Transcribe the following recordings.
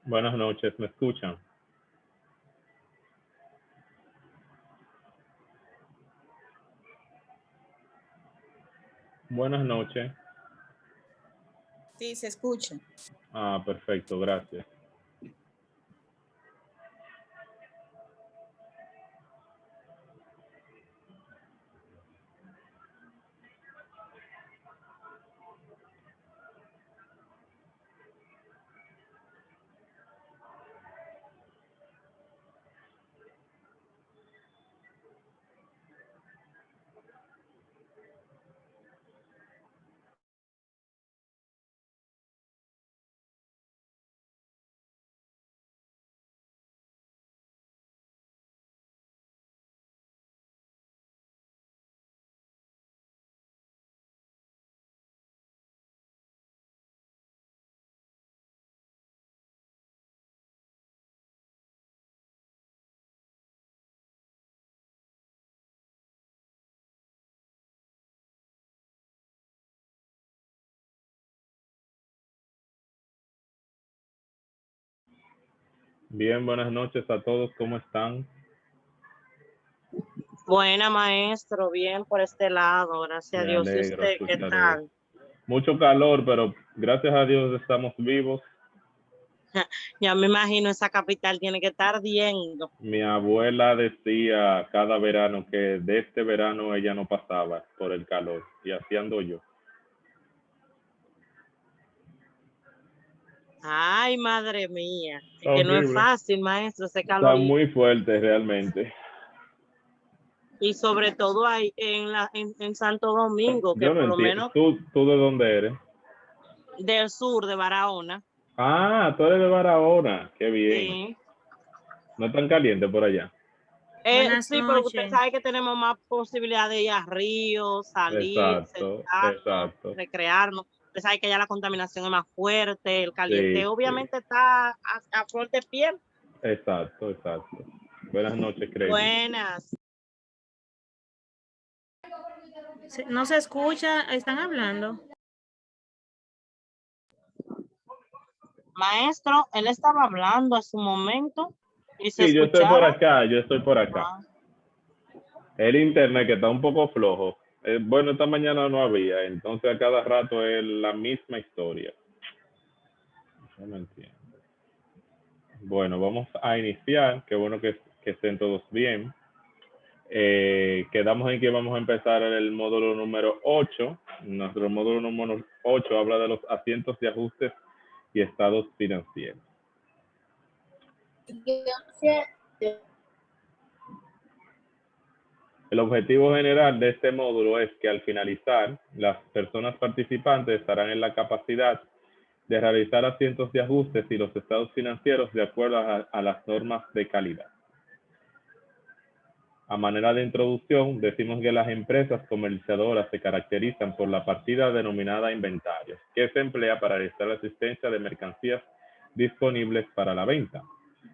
Buenas noches, ¿me escuchan? Buenas noches. Sí, se escucha. Ah, perfecto, gracias. Bien, buenas noches a todos, ¿cómo están? Buena, maestro, bien por este lado, gracias a Me Dios. ¿Y alegro usted qué escuchar eso. tal? Mucho calor, pero gracias a Dios estamos vivos. Ya me imagino esa capital tiene que estar ardiendo. Mi abuela decía cada verano que de este verano ella no pasaba por el calor, y así ando yo. Ay, madre mía, es que no es Horrible. fácil, maestro, ese Está calor muy fuerte realmente. y sobre todo ahí en Santo Domingo, que Yo no por lo entiendo. menos ¿Tú de dónde eres? del sur de Barahona. Ah, tú eres de Barahona. Qué bien. Sí. No es tan caliente por allá. Buenas Sí, pero usted noches. sabe que tenemos más posibilidad de ir a ríos, salir, Exacto, sentarnos, exacto. recrearnos. Usted sabe que ya la contaminación es más fuerte, el caliente Sí, sí. obviamente está a flor de piel. Exacto, exacto. Buenas noches, Crazy. Buenas. No se escucha, están hablando. Maestro, él estaba hablando hace un momento y se Sí, yo estoy por escuchaba. acá, yo estoy por acá. Ah, El internet que está un poco flojo. Bueno, esta mañana no había, entonces a cada rato es la misma historia. No me entiendo. Bueno, vamos a iniciar. Qué bueno que estén todos bien. Quedamos en que vamos a empezar el módulo número 8. Nuestro módulo número 8 habla de los asientos de ajustes y estados financieros. El objetivo general de este módulo es que al finalizar, las personas participantes estarán en la capacidad de realizar asientos de ajustes y los estados financieros de acuerdo a las normas de calidad. A manera de introducción, decimos que las empresas comercializadoras se caracterizan por la partida denominada inventarios, que se emplea para realizar la asistencia de mercancías disponibles para la venta.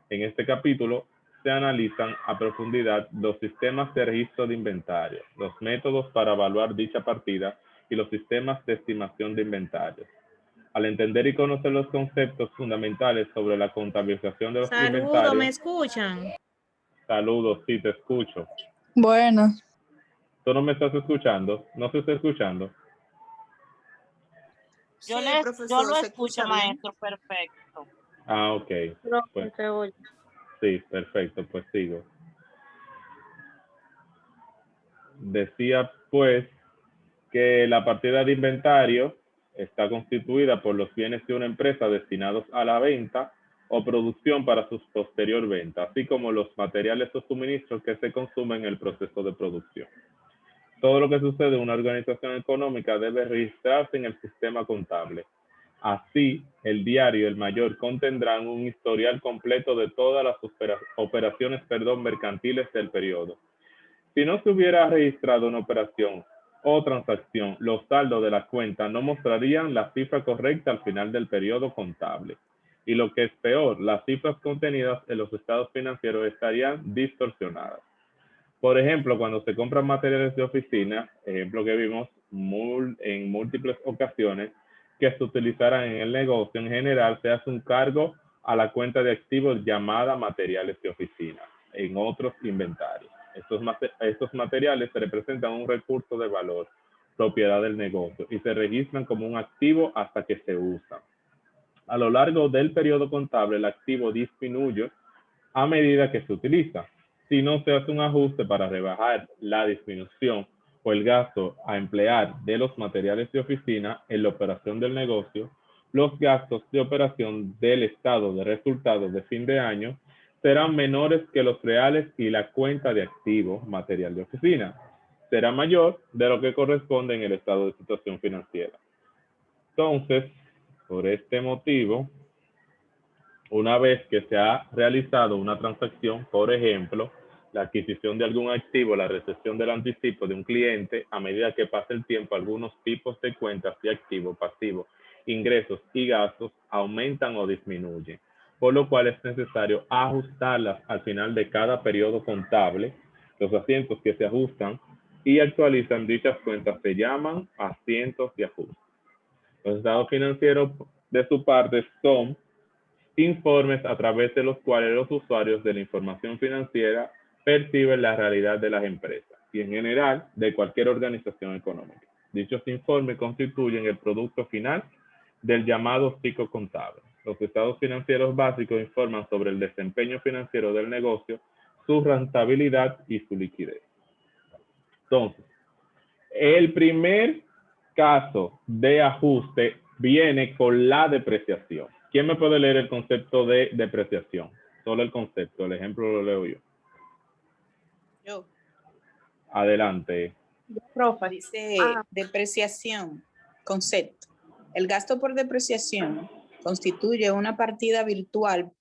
En este capítulo se analizan a profundidad los sistemas de registro de inventario, los métodos para evaluar dicha partida y los sistemas de estimación de inventarios. Al entender y conocer los conceptos fundamentales sobre la contabilización de los Saludos, ¿me inventarios, escuchan? saludos, sí, te escucho. Bueno, ¿Tú no me estás escuchando? ¿No se está escuchando? Yo, Sí, yo profesor, lo se escucho, escucha bien. maestro, perfecto. Ah, ok. Creo Pues que se oye. sí, perfecto, pues sigo. Decía pues que la partida de inventario está constituida por los bienes de una empresa destinados a la venta o producción para su posterior venta, así como los materiales o suministros que se consumen en el proceso de producción. Todo lo que sucede en una organización económica debe registrarse en el sistema contable. Así, el diario y el mayor contendrán un historial completo de todas las operaciones mercantiles del periodo. Si no se hubiera registrado una operación o transacción, los saldos de la cuenta no mostrarían la cifra correcta al final del periodo contable. Y lo que es peor, las cifras contenidas en los estados financieros estarían distorsionadas. Por ejemplo, cuando se compran materiales de oficina, ejemplo que vimos en múltiples ocasiones, que se utilizarán en el negocio, en general se hace un cargo a la cuenta de activos llamada materiales de oficina en otros inventarios. Estos materiales representan un recurso de valor, propiedad del negocio, y se registran como un activo hasta que se usan. A lo largo del periodo contable, el activo disminuye a medida que se utiliza. Si no se hace un ajuste para rebajar la disminución o el gasto a emplear de los materiales de oficina en la operación del negocio, los gastos de operación del estado de resultados de fin de año serán menores que los reales y la cuenta de activo material de oficina será mayor de lo que corresponde en el estado de situación financiera. Entonces, por este motivo, una vez que se ha realizado una transacción, por ejemplo, la adquisición de algún activo, la recepción del anticipo de un cliente, a medida que pasa el tiempo, algunos tipos de cuentas de activo, pasivo, ingresos y gastos aumentan o disminuyen, por lo cual es necesario ajustarlas al final de cada periodo contable. Los asientos que se ajustan y actualizan dichas cuentas se llaman asientos de ajuste. Los estados financieros, de su parte, son informes a través de los cuales los usuarios de la información financiera perciben la realidad de las empresas y en general de cualquier organización económica. Dichos informes constituyen el producto final del llamado ciclo contable. Los estados financieros básicos informan sobre el desempeño financiero del negocio, su rentabilidad y su liquidez. Entonces, el primer caso de ajuste viene con la depreciación. ¿Quién me puede leer el concepto de depreciación? Solo el concepto, el ejemplo lo leo yo. Yo. Adelante. Profe, dice depreciación, concepto. El gasto por depreciación constituye una partida virtual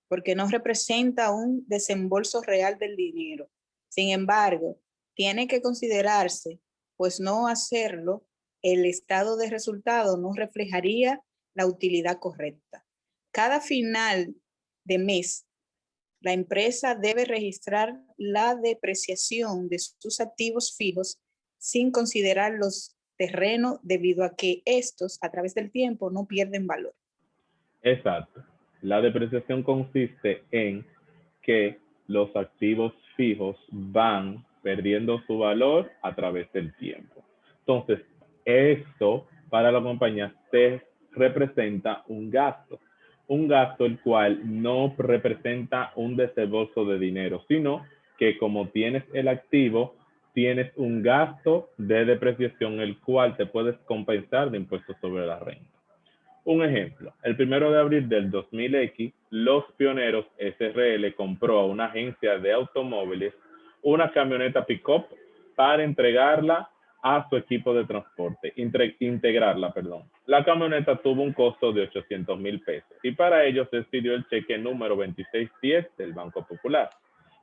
porque no representa un desembolso real del dinero. Sin embargo, tiene que considerarse, pues no hacerlo, el estado de resultado no reflejaría la utilidad correcta. Cada final de mes, la empresa debe registrar la depreciación de sus activos fijos sin considerar los terrenos debido a que estos a través del tiempo no pierden valor. Exacto. La depreciación consiste en que los activos fijos van perdiendo su valor a través del tiempo. Entonces, esto para la compañía se representa un gasto el cual no representa un desembolso de dinero, sino que como tienes el activo, tienes un gasto de depreciación el cual te puedes compensar de impuestos sobre la renta. Un ejemplo, el 1 de abril del 2000X, Los Pioneros SRL compró a una agencia de automóviles una camioneta pick-up para entregarla a su equipo de transporte, integrarla. La camioneta tuvo un costo de 800,000 pesos y para ello se expidió el cheque número 2610 del Banco Popular.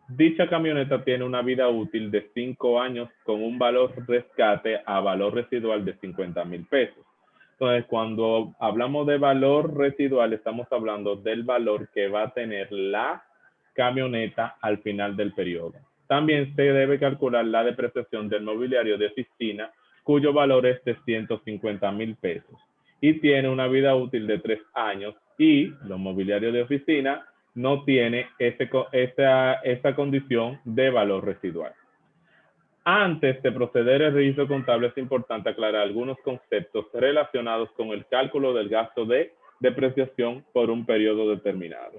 Dicha camioneta tiene una vida útil de 5 años con un valor rescate a valor residual de 50,000 pesos. Entonces, cuando hablamos de valor residual, estamos hablando del valor que va a tener la camioneta al final del periodo. También se debe calcular la depreciación del mobiliario de oficina, cuyo valor es de 150,000 pesos y tiene una vida útil de 3 años y los mobiliarios de oficina no tiene esa condición de valor residual. Antes de proceder al registro contable es importante aclarar algunos conceptos relacionados con el cálculo del gasto de depreciación por un periodo determinado.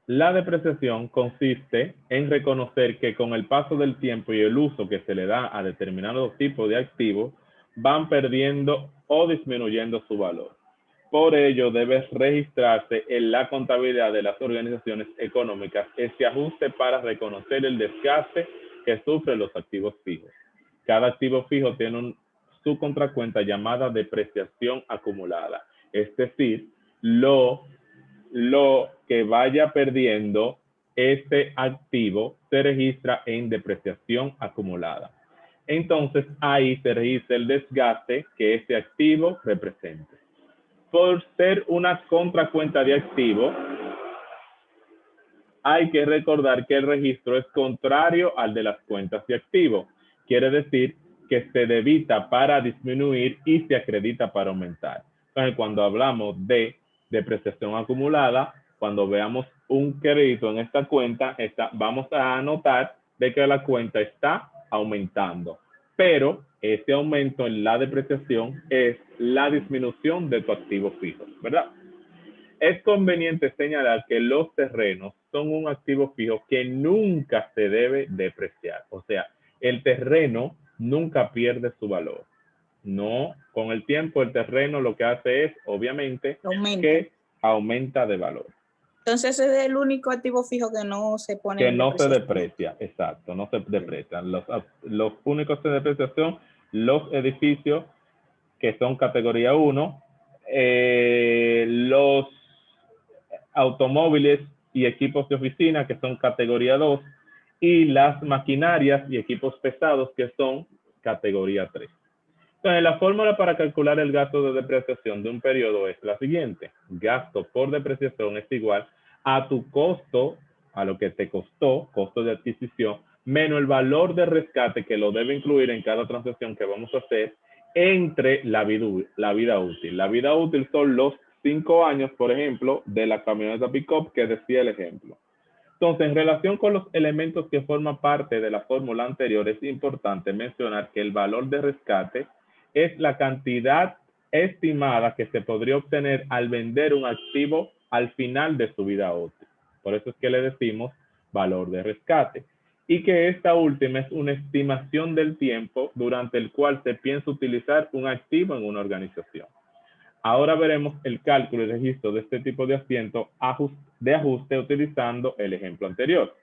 La depreciación consiste en reconocer que con el paso del tiempo y el uso que se le da a determinados tipos de activos, van perdiendo o disminuyendo su valor. Por ello, debe registrarse en la contabilidad de las organizaciones económicas ese ajuste para reconocer el desgaste que sufren los activos fijos. Cada activo fijo tiene su contracuenta llamada depreciación acumulada, es decir, lo que vaya perdiendo este activo se registra en depreciación acumulada. Entonces, ahí se registra el desgaste que este activo representa. Por ser una contracuenta de activo, hay que recordar que el registro es contrario al de las cuentas de activo. Quiere decir que se debita para disminuir y se acredita para aumentar. Entonces, cuando hablamos de depreciación acumulada, cuando veamos un crédito en esta cuenta, vamos a anotar de que la cuenta está aumentando. Pero ese aumento en la depreciación es la disminución de tu activo fijo, ¿verdad? Es conveniente señalar que los terrenos son un activo fijo que nunca se debe depreciar. O sea, el terreno nunca pierde su valor. No, con el tiempo el terreno lo que hace es, obviamente, que aumenta de valor. Entonces ese es el único activo fijo que no se pone que no se deprecia, exacto, no se deprecian. Los únicos de depreciación, los edificios que son categoría 1, los automóviles y equipos de oficina que son categoría 2 y las maquinarias y equipos pesados que son categoría 3. Entonces, la fórmula para calcular el gasto de depreciación de un periodo es la siguiente. Gasto por depreciación es igual a tu costo, a lo que te costó, costo de adquisición, menos el valor de rescate que lo debe incluir en cada transacción que vamos a hacer entre la vida útil. La vida útil son los 5 años, por ejemplo, de la camioneta pick-up que decía el ejemplo. Entonces, en relación con los elementos que forman parte de la fórmula anterior, es importante mencionar que el valor de rescate es la cantidad estimada que se podría obtener al vender un activo al final de su vida útil. Por eso es que le decimos valor de rescate. Y que esta última es una estimación del tiempo durante el cual se piensa utilizar un activo en una organización. Ahora veremos el cálculo y registro de este tipo de ajuste utilizando el ejemplo anterior.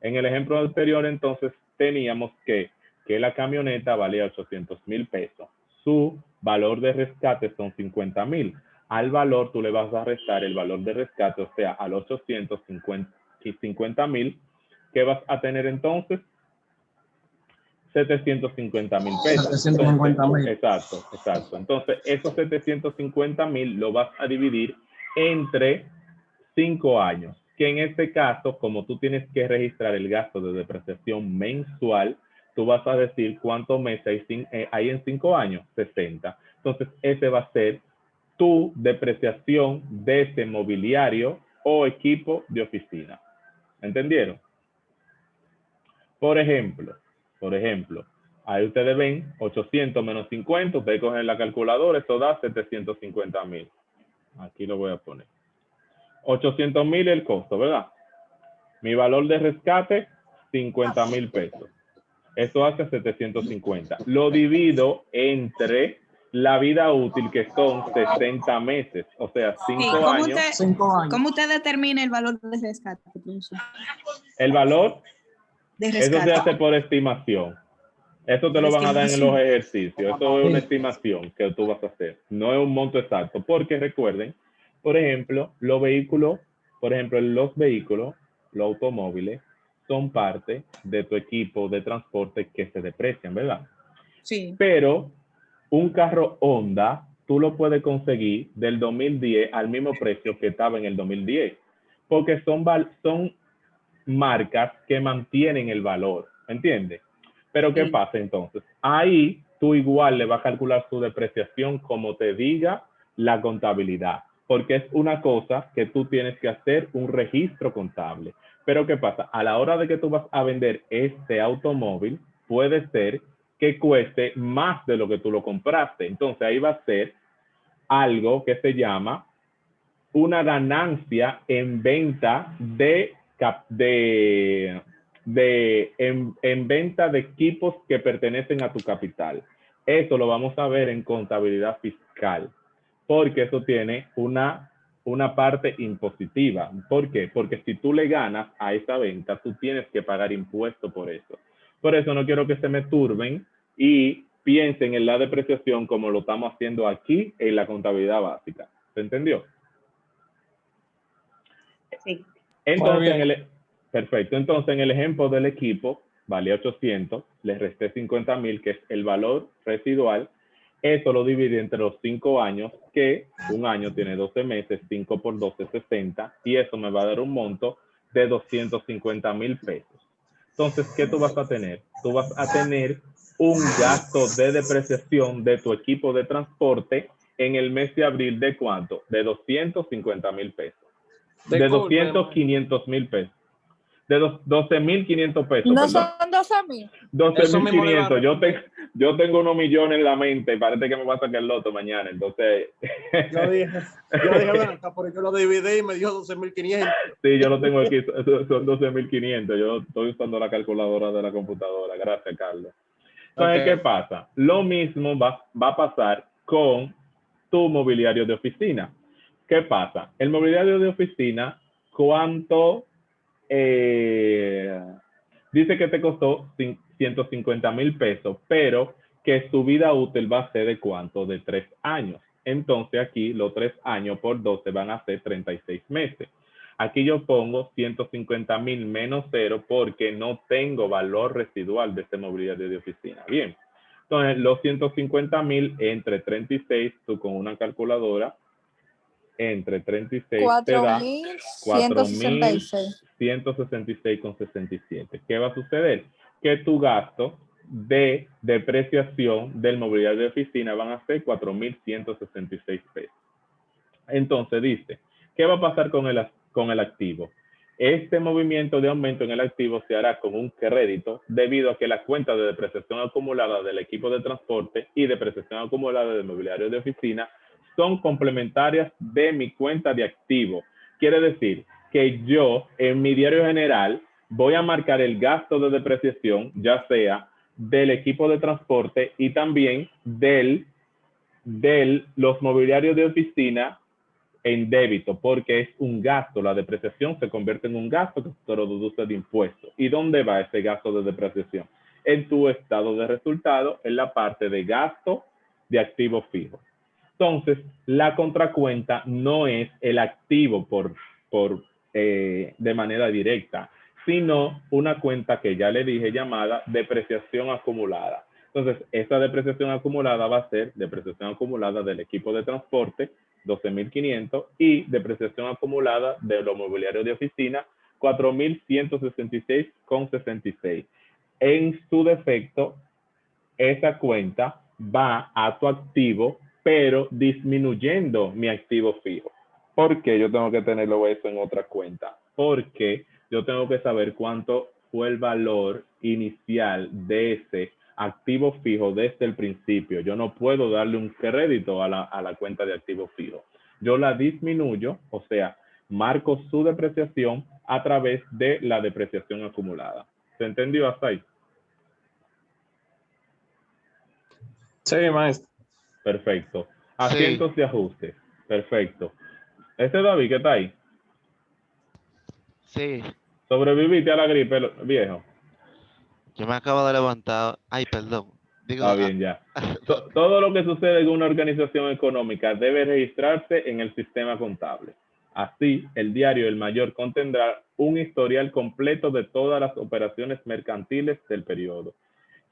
En el ejemplo anterior, entonces, teníamos que la camioneta valía 800,000 pesos. Su valor de rescate son 50,000. Al valor tú le vas a restar el valor de rescate, o sea, al 850,000, ¿qué vas a tener entonces? 750,000 pesos. 750,000. Exacto. Entonces, esos 750,000 lo vas a dividir entre 5 años, que en este caso, como tú tienes que registrar el gasto de depreciación mensual, tú vas a decir cuántos meses hay en 5 años, 60. Entonces, ese va a ser tu depreciación de ese mobiliario o equipo de oficina. ¿Entendieron? Por ejemplo, ahí ustedes ven 800 menos 50, ustedes cogen la calculadora, eso da 750,000. Aquí lo voy a poner. 800,000 el costo, ¿verdad? Mi valor de rescate, 50,000 pesos. Eso hace 750. Lo divido entre la vida útil, que son 60 meses, o sea, 5 años. 5 años. ¿Cómo usted determina el valor de rescate? El valor, De eso rescate. se hace por estimación. Eso te lo van a dar en los ejercicios. Eso es una estimación que tú vas a hacer. No es un monto exacto, porque recuerden, por ejemplo, los vehículos, los automóviles, son parte de tu equipo de transporte que se deprecian, ¿verdad? Sí. Pero un carro Honda, tú lo puedes conseguir del 2010 al mismo precio que estaba en el 2010, porque son marcas que mantienen el valor, ¿entiendes? Pero ¿qué pasa entonces? Ahí tú igual le vas a calcular su depreciación como te diga la contabilidad, porque es una cosa que tú tienes que hacer un registro contable. Pero ¿qué pasa? A la hora de que tú vas a vender este automóvil, puede ser que cueste más de lo que tú lo compraste. Entonces ahí va a ser algo que se llama una ganancia en venta en venta de equipos que pertenecen a tu capital. Eso lo vamos a ver en contabilidad fiscal, porque eso tiene una parte impositiva. ¿Por qué? Porque si tú le ganas a esa venta, tú tienes que pagar impuesto por eso. Por eso no quiero que se me turben y piensen en la depreciación como lo estamos haciendo aquí en la contabilidad básica. ¿Se entendió? Sí. Entonces, perfecto. Entonces, en el ejemplo del equipo, vale 800, le resté 50,000, que es el valor residual. Eso lo divide entre los 5 años, que un año tiene 12 meses, 5 por 12, 60, y eso me va a dar un monto de 250,000 pesos. Entonces, ¿qué tú vas a tener? Tú vas a tener un gasto de depreciación de tu equipo de transporte en el mes de abril de cuánto? De 250,000 pesos. De Disculpe, 500,000 pesos. De 12,500 pesos. No perdón. son 12,000. Eso mismo le iba a 12,500. Yo tengo unos millones en la mente y parece que me va a sacar el loto mañana. Entonces, yo dije, bueno, acá por eso lo dividí y me dio 12,500. sí, yo lo tengo aquí, son 12,500. Yo estoy usando la calculadora de la computadora. Gracias, Carlos. Entonces, Ok. ¿qué pasa? Lo mismo va a pasar con tu mobiliario de oficina. ¿Qué pasa? El mobiliario de oficina, ¿cuánto? Dice que te costó 150,000 pesos, pero que su vida útil va a ser de cuánto? De 3 años. Entonces aquí los 3 años por 12 van a ser 36 meses. Aquí yo pongo 150,000 menos 0 porque no tengo valor residual de este mobiliario de oficina. Bien. Entonces los 150,000 entre 36, tú con una calculadora, entre 36 te da 4,166. 4,166,67. ¿Qué va a suceder? Que tu gasto de depreciación del mobiliario de oficina van a ser 4,166 pesos. Entonces dice, ¿qué va a pasar con el activo? Este movimiento de aumento en el activo se hará con un crédito debido a que las cuentas de depreciación acumulada del equipo de transporte y depreciación acumulada del mobiliario de oficina son complementarias de mi cuenta de activo. Quiere decir que yo en mi diario general voy a marcar el gasto de depreciación, ya sea del equipo de transporte y también de los mobiliarios de oficina en débito, porque es un gasto. La depreciación se convierte en un gasto que se produce de impuestos. ¿Y dónde va ese gasto de depreciación? En tu estado de resultado, en la parte de gasto de activo fijo. Entonces, la contracuenta no es el activo de manera directa, sino una cuenta que ya le dije llamada depreciación acumulada. Entonces, esa depreciación acumulada va a ser depreciación acumulada del equipo de transporte, 12,500, y depreciación acumulada de los mobiliarios de oficina, 4,166,66. En su defecto, esa cuenta va a tu activo, pero disminuyendo mi activo fijo. ¿Por qué yo tengo que tenerlo eso en otra cuenta? Porque yo tengo que saber cuánto fue el valor inicial de ese activo fijo desde el principio. Yo no puedo darle un crédito a la cuenta de activo fijo. Yo la disminuyo, o sea, marco su depreciación a través de la depreciación acumulada. ¿Se entendió hasta ahí? Sí, maestro. Perfecto. Asientos de ajuste. Perfecto. Este es David, ¿qué está ahí? Sí, ¿Sobreviviste a la gripe, viejo? yo me acabo de levantar. Ay, perdón. Digo, Está bien, ya. Todo lo que sucede en una organización económica debe registrarse en el sistema contable. Así, el diario El Mayor contendrá un historial completo de todas las operaciones mercantiles del periodo.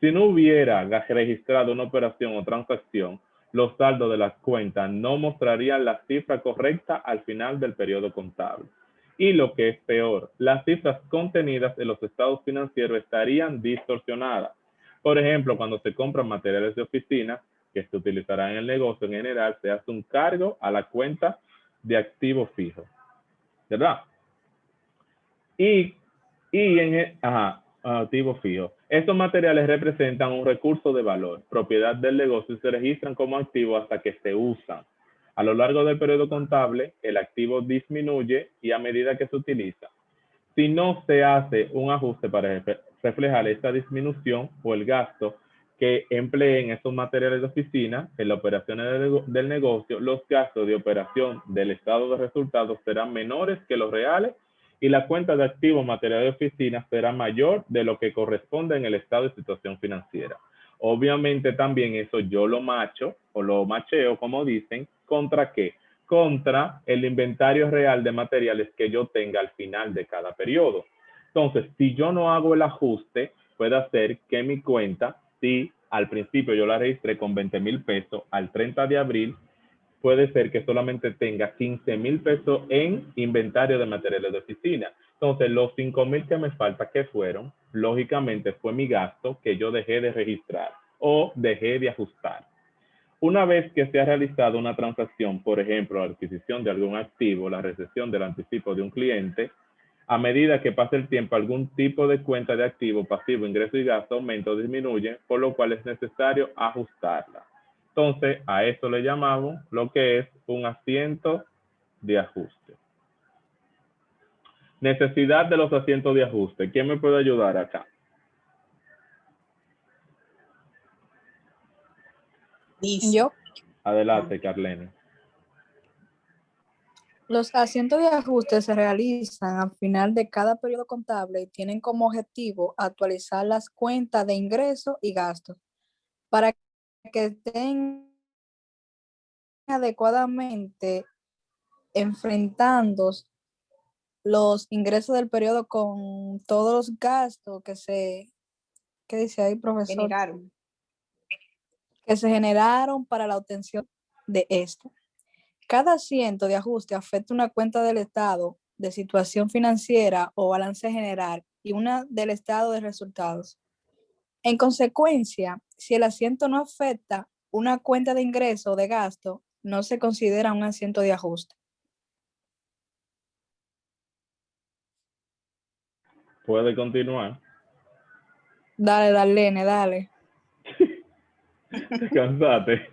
Si no hubiera registrado una operación o transacción, los saldos de las cuentas no mostrarían la cifra correcta al final del periodo contable. Y lo que es peor, las cifras contenidas en los estados financieros estarían distorsionadas. Por ejemplo, cuando se compran materiales de oficina que se utilizarán en el negocio en general, se hace un cargo a la cuenta de activo fijo, ¿verdad? Activo fijo. Estos materiales representan un recurso de valor, propiedad del negocio, y se registran como activo hasta que se usan. A lo largo del periodo contable, el activo disminuye y a medida que se utiliza. Si no se hace un ajuste para reflejar esta disminución o el gasto que empleen esos materiales de oficina en las operaciones del negocio, los gastos de operación del estado de resultados serán menores que los reales y la cuenta de activos materiales de oficina será mayor de lo que corresponde en el estado de situación financiera. Obviamente también eso yo lo macho o lo macheo, como dicen, ¿contra qué? Contra el inventario real de materiales que yo tenga al final de cada periodo. Entonces, si yo no hago el ajuste, puede hacer que mi cuenta, si al principio yo la registré con 20,000 pesos, al 30 de abril, puede ser que solamente tenga 15,000 pesos en inventario de materiales de oficina. Entonces, los 5,000 que me falta, ¿qué fueron? Lógicamente fue mi gasto que yo dejé de registrar o dejé de ajustar. Una vez que se ha realizado una transacción, por ejemplo, la adquisición de algún activo, la recepción del anticipo de un cliente, a medida que pasa el tiempo, algún tipo de cuenta de activo, pasivo, ingreso y gasto aumenta o disminuye, por lo cual es necesario ajustarla. Entonces, a esto le llamamos lo que es un asiento de ajuste. Necesidad de los asientos de ajuste. ¿Quién me puede ayudar acá? Dice, Yo, Adelante, Carlene. los asientos de ajuste se realizan al final de cada periodo contable y tienen como objetivo actualizar las cuentas de ingresos y gastos para que estén adecuadamente enfrentando los ingresos del periodo con todos los gastos ¿qué dice ahí, profesor? generaron. Que se generaron para la obtención de esto. Cada asiento de ajuste afecta una cuenta del estado de situación financiera o balance general y una del estado de resultados. En consecuencia, si el asiento no afecta una cuenta de ingreso o de gasto, no se considera un asiento de ajuste. Puede continuar. Dale, Darlene, dale. Te cansaste.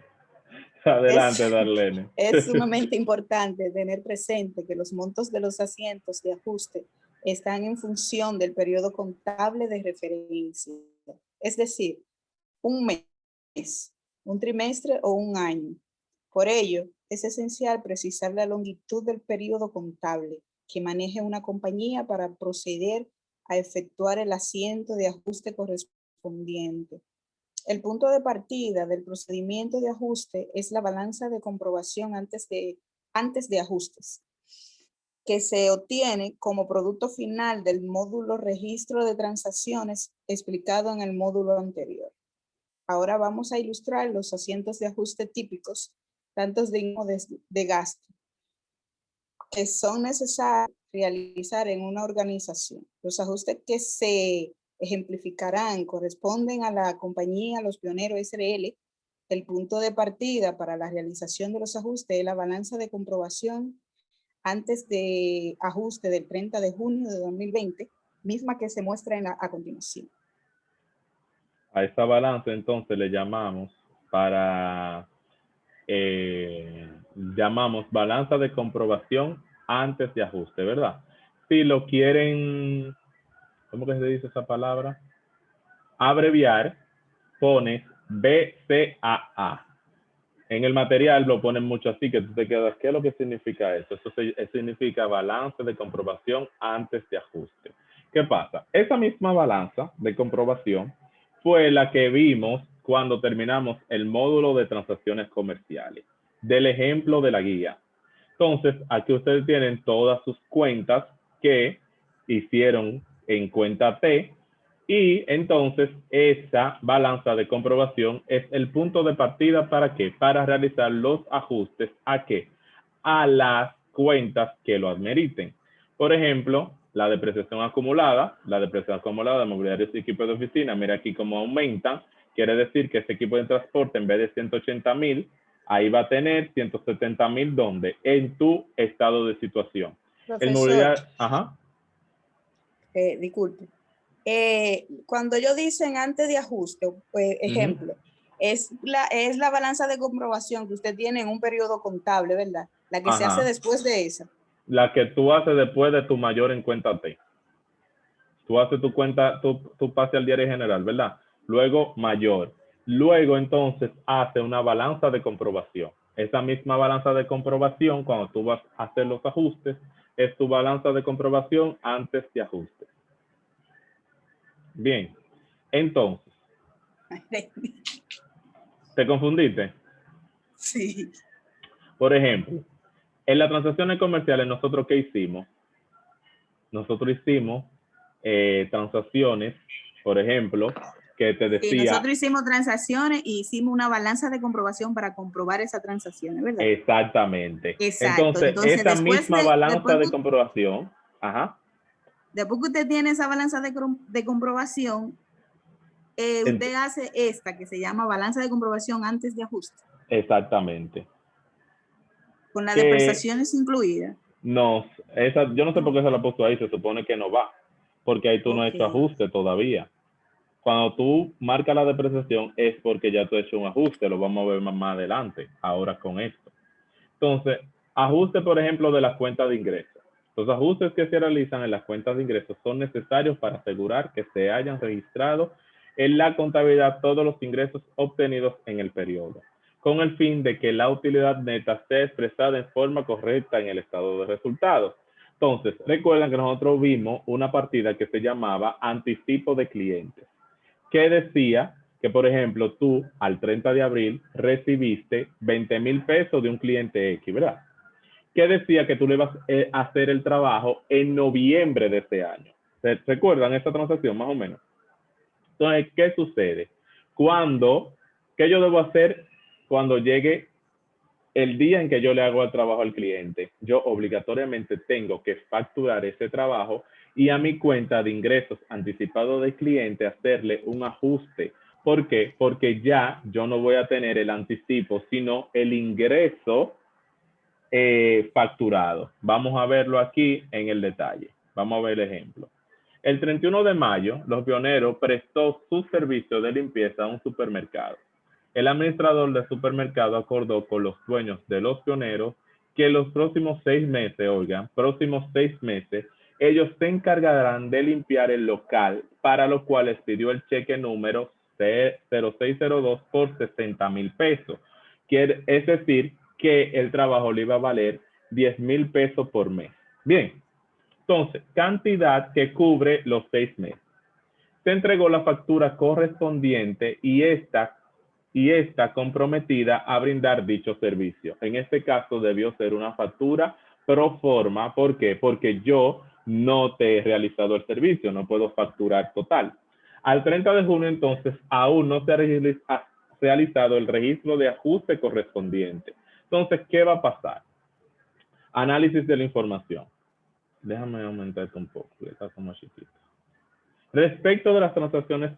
Adelante, Darlene. Es sumamente importante tener presente que los montos de los asientos de ajuste están en función del periodo contable de referencia, es decir, un mes, un trimestre o un año. Por ello, es esencial precisar la longitud del periodo contable que maneje una compañía para proceder a efectuar el asiento de ajuste correspondiente. El punto de partida del procedimiento de ajuste es la balanza de comprobación antes de ajustes, que se obtiene como producto final del módulo registro de transacciones explicado en el módulo anterior. Ahora vamos a ilustrar los asientos de ajuste típicos, tantos de gasto, que son necesarios realizar en una organización. Los ajustes que se ejemplificarán corresponden a la compañía Los Pioneros SRL. El punto de partida para la realización de los ajustes es la balanza de comprobación antes de ajuste del 30 de junio de 2020, misma que se muestra a continuación. A esta balanza entonces le llamamos llamamos balanza de comprobación antes de ajuste, ¿verdad? Si lo quieren, ¿cómo que se dice esa palabra? Abreviar, pones BCAA. En el material lo ponen mucho así que tú te quedas, ¿qué es lo que significa eso? Eso significa balance de comprobación antes de ajuste. ¿Qué pasa? Esa misma balanza de comprobación fue la que vimos cuando terminamos el módulo de transacciones comerciales, del ejemplo de la guía. Entonces, aquí ustedes tienen todas sus cuentas que hicieron en cuenta T, y entonces esa balanza de comprobación es el punto de partida ¿para qué? Para realizar los ajustes ¿a qué? A las cuentas que lo admeriten. Por ejemplo, la depreciación acumulada de mobiliarios y equipos de oficina, mira aquí cómo aumenta, quiere decir que ese equipo de transporte en vez de 180,000, ahí va a tener 170,000, ¿dónde? En tu estado de situación. Profesor, El mobiliario, ajá. Disculpe. Cuando ellos dicen antes de ajuste, ejemplo, es la balanza de comprobación que usted tiene en un periodo contable, ¿verdad? La que se hace después de esa. La que tú haces después de tu mayor en cuenta T. Tú haces tu cuenta, tu pase al diario general, ¿verdad? Luego mayor. Luego entonces hace una balanza de comprobación. Esa misma balanza de comprobación, cuando tú vas a hacer los ajustes, es tu balanza de comprobación antes de ajustes. Bien, entonces, ¿te confundiste? Sí. Por ejemplo, en las transacciones comerciales, ¿nosotros qué hicimos? Nosotros hicimos transacciones, por ejemplo, que te decía... nosotros hicimos transacciones y hicimos una balanza de comprobación para comprobar esas transacciones, ¿verdad? Exactamente. Exacto. Entonces esa misma balanza de comprobación, después que usted tiene esa balanza de comprobación, usted hace esta que se llama balanza de comprobación antes de ajuste. Exactamente. Con las Que depreciaciones incluidas. no, yo no sé por qué se la puso ahí, se supone que no va, porque ahí tú no has hecho Ok. ajuste todavía. Cuando tú marcas la depreciación es porque ya tú has hecho un ajuste, lo vamos a ver más adelante, ahora con esto. Entonces, ajuste, por ejemplo, de las cuentas de ingresos. Los ajustes que se realizan en las cuentas de ingresos son necesarios para asegurar que se hayan registrado en la contabilidad todos los ingresos obtenidos en el periodo, con el fin de que la utilidad neta sea expresada en forma correcta en el estado de resultados. Entonces, recuerdan que nosotros vimos una partida que se llamaba anticipo de clientes, que decía que, por ejemplo, tú al 30 de abril recibiste 20,000 pesos de un cliente X, ¿verdad? Que decía que tú le ibas a hacer el trabajo en noviembre de ese año. ¿Recuerdan esa transacción más o menos? Entonces, ¿qué sucede? ¿Qué yo debo hacer cuando llegue el día en que yo le hago el trabajo al cliente? Yo obligatoriamente tengo que facturar ese trabajo y a mi cuenta de ingresos anticipados del cliente hacerle un ajuste. ¿Por qué? Porque ya yo no voy a tener el anticipo, sino el ingreso facturado. Vamos a verlo aquí en el detalle. Vamos a ver el ejemplo. El 31 de mayo, Los Pioneros prestó su servicio de limpieza a un supermercado. El administrador del supermercado acordó con los dueños de Los Pioneros que los próximos 6 meses, ellos se encargarán de limpiar el local, para lo cual les pidió el cheque número 0602 por 60,000 pesos. Es decir, que el trabajo le iba a valer 10,000 pesos por mes. Bien, entonces, cantidad que cubre los 6 meses. Se entregó la factura correspondiente y esta comprometida a brindar dicho servicio. En este caso debió ser una factura pro forma. ¿Por qué? Porque yo no te he realizado el servicio, no puedo facturar total. Al 30 de junio, entonces, aún no se ha realizado el registro de ajuste correspondiente. Entonces, ¿qué va a pasar? Análisis de la información. Déjame aumentar esto un poco, que está como chiquito. Respecto de las transacciones,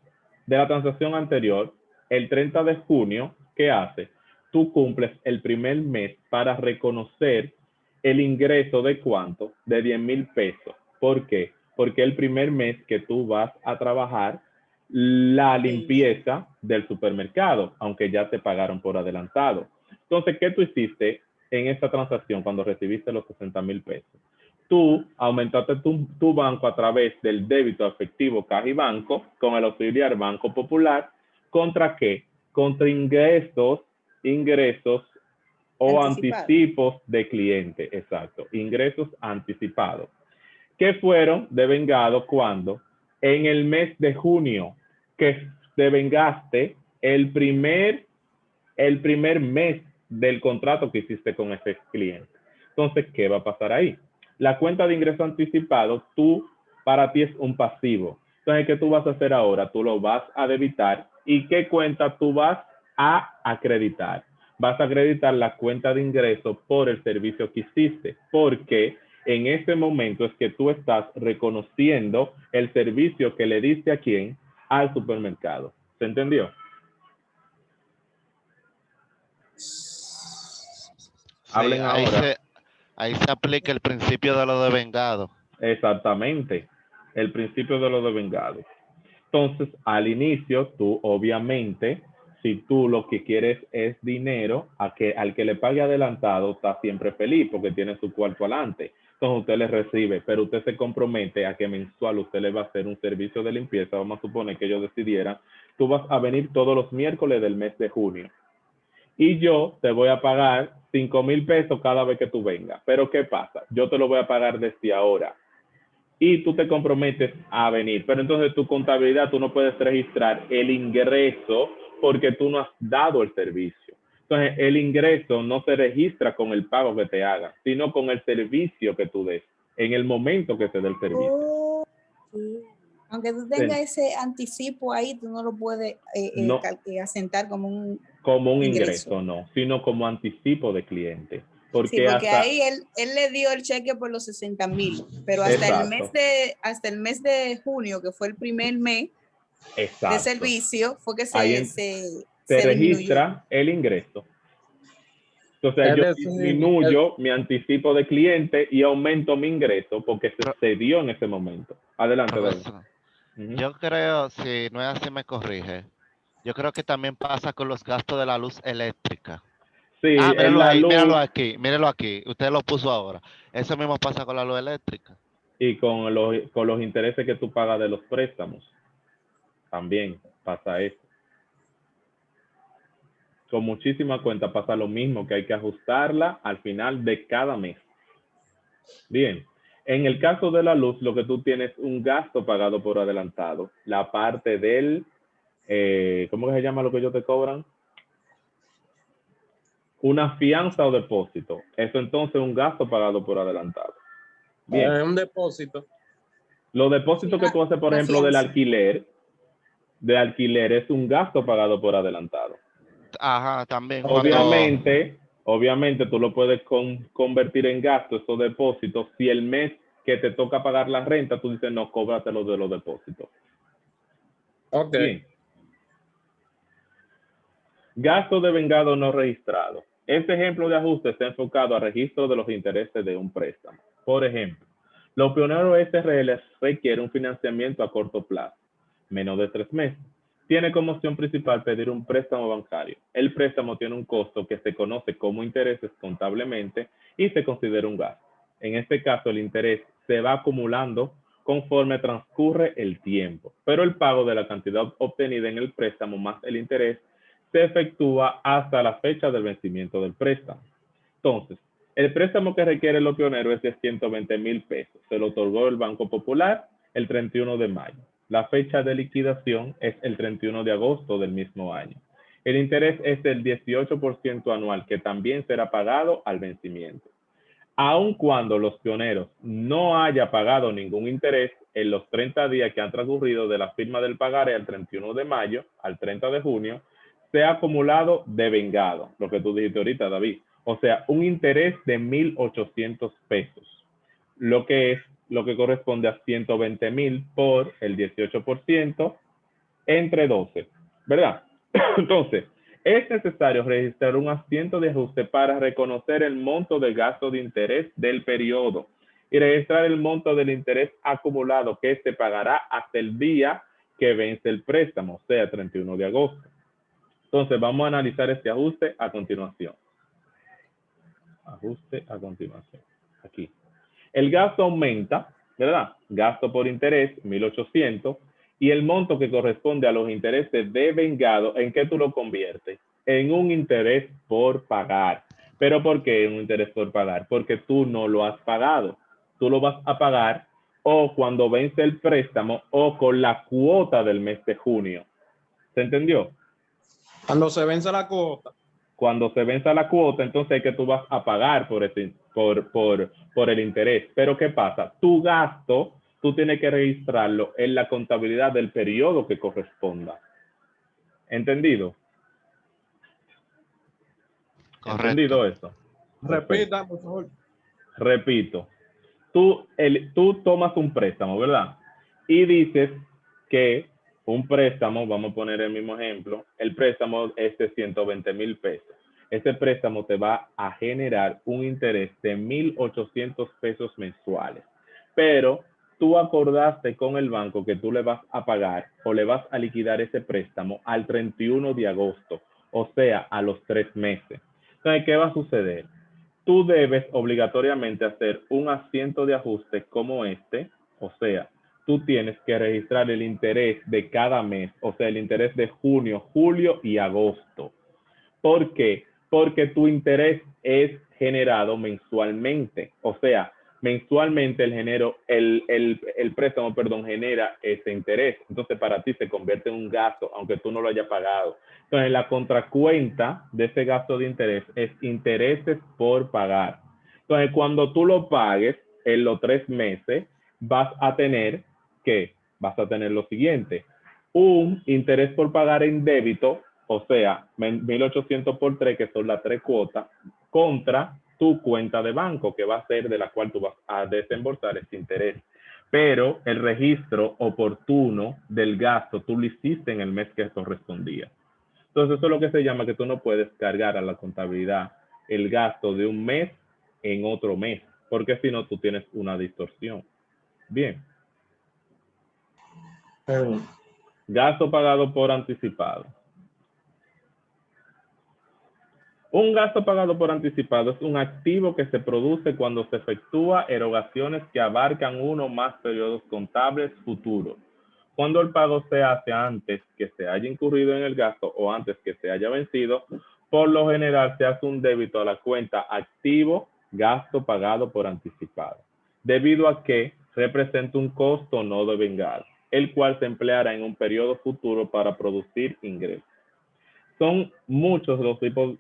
de la transacción anterior, el 30 de junio, ¿qué hace? Tú cumples el primer mes para reconocer el ingreso de ¿cuánto? De 10,000 pesos. ¿Por qué? Porque el primer mes que tú vas a trabajar la limpieza del supermercado, aunque ya te pagaron por adelantado. Entonces, ¿qué tú hiciste en esta transacción cuando recibiste los 60,000 pesos? Tú aumentaste tu banco a través del débito efectivo Caja y Banco con el auxiliar Banco Popular. ¿Contra qué? Contra ingresos o anticipos de cliente. Exacto, ingresos anticipados. Que fueron devengados cuando en el mes de junio, que devengaste el primer mes del contrato que hiciste con ese cliente. Entonces, ¿qué va a pasar ahí? La cuenta de ingreso anticipado, para ti es un pasivo. Entonces, ¿qué tú vas a hacer ahora? Tú lo vas a debitar. ¿Y qué cuenta tú vas a acreditar? Vas a acreditar la cuenta de ingreso por el servicio que hiciste, porque en ese momento es que tú estás reconociendo el servicio que le diste a quién, al supermercado. ¿Se entendió? Sí, Hablen ahora. ahí se aplica el principio de lo devengado. Exactamente, el principio de lo devengado. Entonces, al inicio, tú obviamente, si tú lo que quieres es dinero, al que le pague adelantado está siempre feliz porque tiene su cuarto adelante. Entonces usted le recibe, pero usted se compromete a que mensual usted le va a hacer un servicio de limpieza. Vamos a suponer que ellos decidieran, tú vas a venir todos los miércoles del mes de junio y yo te voy a pagar 5,000 pesos cada vez que tú vengas. Pero ¿qué pasa? Yo te lo voy a pagar desde ahora y tú te comprometes a venir. Pero entonces tu contabilidad, tú no puedes registrar el ingreso porque tú no has dado el servicio. Entonces, el ingreso no se registra con el pago que te hagan, sino con el servicio que tú des, en el momento que te dé el servicio. Oh, sí. Aunque tú tengas ese anticipo ahí, tú no lo puedes No, asentar como un ingreso, no, sino como anticipo de cliente. Sí, porque ahí él le dio el cheque por los 60,000, pero hasta el mes de junio, que fue el primer mes de servicio, fue que se registra el ingreso. Entonces Es yo decir, disminuyo mi anticipo de cliente y aumento mi ingreso porque se dio en ese momento. Adelante, David. Profesor, Ujú. yo creo, si no es así me corrige, yo creo que también pasa con los gastos de la luz eléctrica. Sí, Ah, en la luz míralo aquí, usted lo puso ahora. Eso mismo pasa con la luz eléctrica. y con los intereses que tú pagas de los préstamos, también pasa eso. Con muchísima cuenta pasa lo mismo, que hay que ajustarla al final de cada mes. Bien, en el caso de la luz, lo que tú tienes un gasto pagado por adelantado. La parte del, ¿cómo que se llama lo que ellos te cobran? Una fianza o depósito. Eso entonces es un gasto pagado por adelantado. Bien, un depósito. los depósitos que tú haces, por Una ejemplo, del fianza. alquiler es un gasto pagado por adelantado. Ajá, también Obviamente tú lo puedes convertir en gasto, esos depósitos. Si el mes que te toca pagar la renta, tú dices, no, cóbratelo de los depósitos. Ok. Bien. Gasto de vengado no registrado. Este ejemplo de ajuste está enfocado al registro de los intereses de un préstamo. Por ejemplo, los pioneros SRL requiere un financiamiento a corto plazo, menos de 3 meses. Tiene como opción principal pedir un préstamo bancario. El préstamo tiene un costo que se conoce como intereses contablemente y se considera un gasto. En este caso, el interés se va acumulando conforme transcurre el tiempo, pero el pago de la cantidad obtenida en el préstamo más el interés se efectúa hasta la fecha del vencimiento del préstamo. Entonces, el préstamo que requiere los pioneros es de 120,000 pesos. Se lo otorgó el Banco Popular el 31 de mayo. La fecha de liquidación es el 31 de agosto del mismo año. El interés es del 18% anual, que también será pagado al vencimiento. Aun cuando los pioneros no haya pagado ningún interés en los 30 días que han transcurrido de la firma del pagaré al 31 de mayo al 30 de junio, se ha acumulado devengado, lo que tú dijiste ahorita, David. O sea, un interés de 1,800 pesos, lo que corresponde a 120,000 por el 18% entre 12, ¿verdad? Entonces, es necesario registrar un asiento de ajuste para reconocer el monto de gasto de interés del periodo y registrar el monto del interés acumulado que se pagará hasta el día que vence el préstamo, o sea, 31 de agosto. Entonces, vamos a analizar este ajuste a continuación. Ajuste a continuación. Aquí. El gasto aumenta, ¿verdad? Gasto por interés, 1,800. Y el monto que corresponde a los intereses devengado, ¿en qué tú lo conviertes? En un interés por pagar. ¿Pero por qué un interés por pagar? Porque tú no lo has pagado. Tú lo vas a pagar o cuando vence el préstamo o con la cuota del mes de junio. ¿Se entendió? Cuando se vence la cuota. Cuando se venza la cuota, entonces es que tú vas a pagar por el interés. Pero ¿qué pasa? Tu gasto, tú tienes que registrarlo en la contabilidad del periodo que corresponda. ¿Entendido? correcto. ¿Entendido eso? Repita, por favor. Repito, tú tomas un préstamo, ¿verdad? Y dices que un préstamo, vamos a poner el mismo ejemplo, el préstamo es de 120,000 pesos. Ese préstamo te va a generar un interés de 1,800 pesos mensuales. Pero tú acordaste con el banco que tú le vas a pagar o le vas a liquidar ese préstamo al 31 de agosto, o sea, a los 3 meses. Entonces, ¿qué va a suceder? Tú debes obligatoriamente hacer un asiento de ajuste como este, o sea, tú tienes que registrar el interés de cada mes, o sea, el interés de junio, julio y agosto. ¿Por qué? Porque tu interés es generado mensualmente, o sea, mensualmente el préstamo, genera ese interés. Entonces, para ti se convierte en un gasto, aunque tú no lo hayas pagado. Entonces, la contracuenta de ese gasto de interés es intereses por pagar. Entonces, cuando tú lo pagues en los 3 meses, vas a tener lo siguiente: un interés por pagar en débito, o sea, 1,800 por 3, que son las 3 cuotas, contra tu cuenta de banco, que va a ser de la cual tú vas a desembolsar ese interés. Pero el registro oportuno del gasto tú lo hiciste en el mes que correspondía. Entonces, eso es lo que se llama que tú no puedes cargar a la contabilidad el gasto de un mes en otro mes, porque si no tú tienes una distorsión. Bien. Gasto pagado por anticipado. Un gasto pagado por anticipado es un activo que se produce cuando se efectúa erogaciones que abarcan uno o más periodos contables futuros. Cuando el pago se hace antes que se haya incurrido en el gasto o antes que se haya vencido, por lo general se hace un débito a la cuenta activo gasto pagado por anticipado, debido a que representa un costo no devengado, el cual se empleará en un periodo futuro para producir ingresos. Son muchos los tipos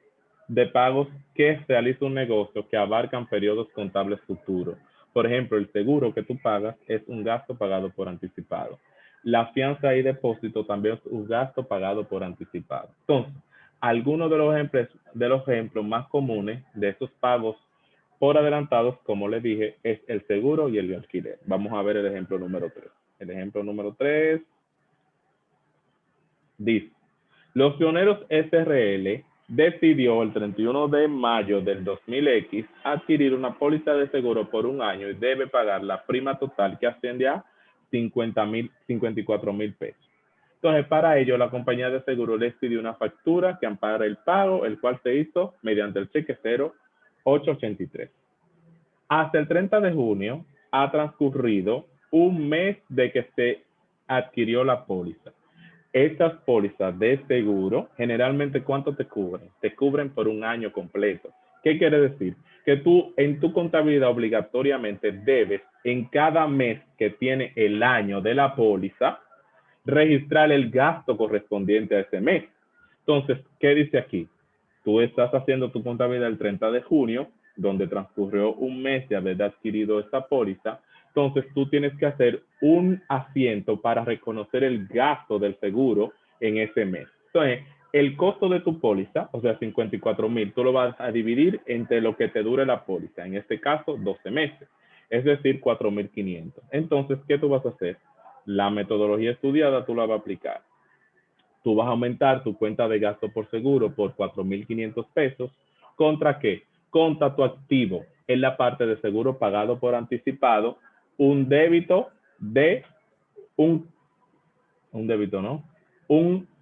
de pagos que realiza un negocio que abarcan periodos contables futuros. Por ejemplo, el seguro que tú pagas es un gasto pagado por anticipado. La fianza y depósito también es un gasto pagado por anticipado. Entonces, algunos de los ejemplos más comunes de estos pagos por adelantados, como les dije, es el seguro y el alquiler. Vamos a ver el ejemplo número 3. El ejemplo número 3 dice: Los Pioneros SRL decidió el 31 de mayo del 2000X adquirir una póliza de seguro por un año y debe pagar la prima total que asciende a 54,000 pesos. Entonces, para ello, la compañía de seguro le expidió una factura que ampara el pago, el cual se hizo mediante el cheque 0883. Hasta el 30 de junio ha transcurrido un mes de que se adquirió la póliza. Estas pólizas de seguro, generalmente, ¿cuánto te cubren? Te cubren por un año completo. ¿Qué quiere decir? Que tú en tu contabilidad obligatoriamente debes, en cada mes que tiene el año de la póliza, registrar el gasto correspondiente a ese mes. Entonces, ¿qué dice aquí? Tú estás haciendo tu contabilidad el 30 de junio, donde transcurrió un mes de haber adquirido esta póliza. Entonces, tú tienes que hacer un asiento para reconocer el gasto del seguro en ese mes. Entonces, el costo de tu póliza, o sea, 54,000, tú lo vas a dividir entre lo que te dure la póliza. En este caso, 12 meses, es decir, 4,500. Entonces, ¿qué tú vas a hacer? La metodología estudiada tú la vas a aplicar. Tú vas a aumentar tu cuenta de gasto por seguro por 4,500 pesos. ¿Contra qué? Contra tu activo en la parte de seguro pagado por anticipado, un débito de un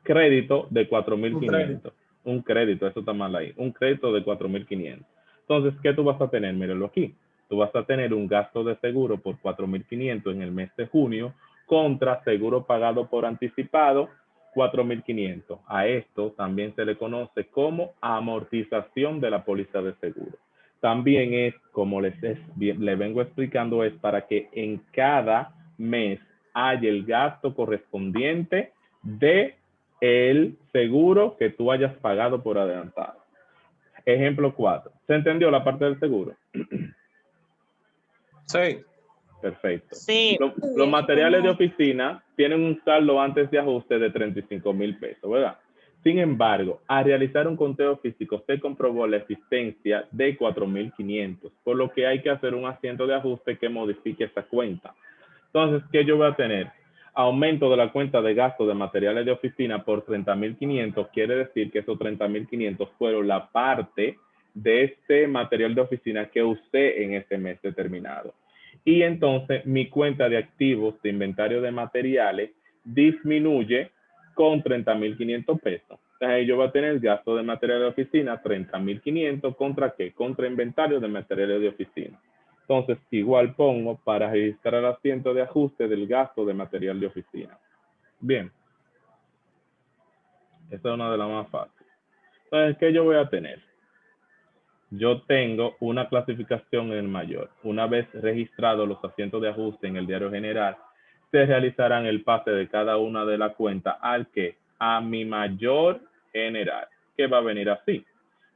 crédito de 4,500. Un crédito, eso está mal ahí. Un crédito de 4,500. Entonces, ¿qué tú vas a tener? Míralo aquí. Tú vas a tener un gasto de seguro por 4,500 en el mes de junio contra seguro pagado por anticipado 4,500. A esto también se le conoce como amortización de la póliza de seguro. También es, como le vengo explicando, es para que en cada mes haya el gasto correspondiente de el seguro que tú hayas pagado por adelantado. Ejemplo 4. ¿Se entendió la parte del seguro? Sí. Perfecto. Sí. Los materiales de oficina tienen un saldo antes de ajuste de 35,000 pesos, ¿verdad? Sin embargo, al realizar un conteo físico se comprobó la existencia de 4,500, por lo que hay que hacer un asiento de ajuste que modifique esa cuenta. Entonces, ¿qué yo voy a tener? Aumento de la cuenta de gasto de materiales de oficina por 30,500, quiere decir que esos 30,500 fueron la parte de este material de oficina que usé en este mes determinado. Y entonces mi cuenta de activos de inventario de materiales disminuye con 30,500 pesos. Entonces yo voy a tener gasto de material de oficina 30,500 contra ¿qué? Contra inventario de materiales de oficina. Entonces igual pongo para registrar el asiento de ajuste del gasto de material de oficina. Bien. Esta es una de las más fáciles. Entonces, ¿qué yo voy a tener? Yo tengo una clasificación en el mayor. Una vez registrados los asientos de ajuste en el diario general, se realizarán el pase de cada una de las cuentas al que a mi mayor general, que va a venir así.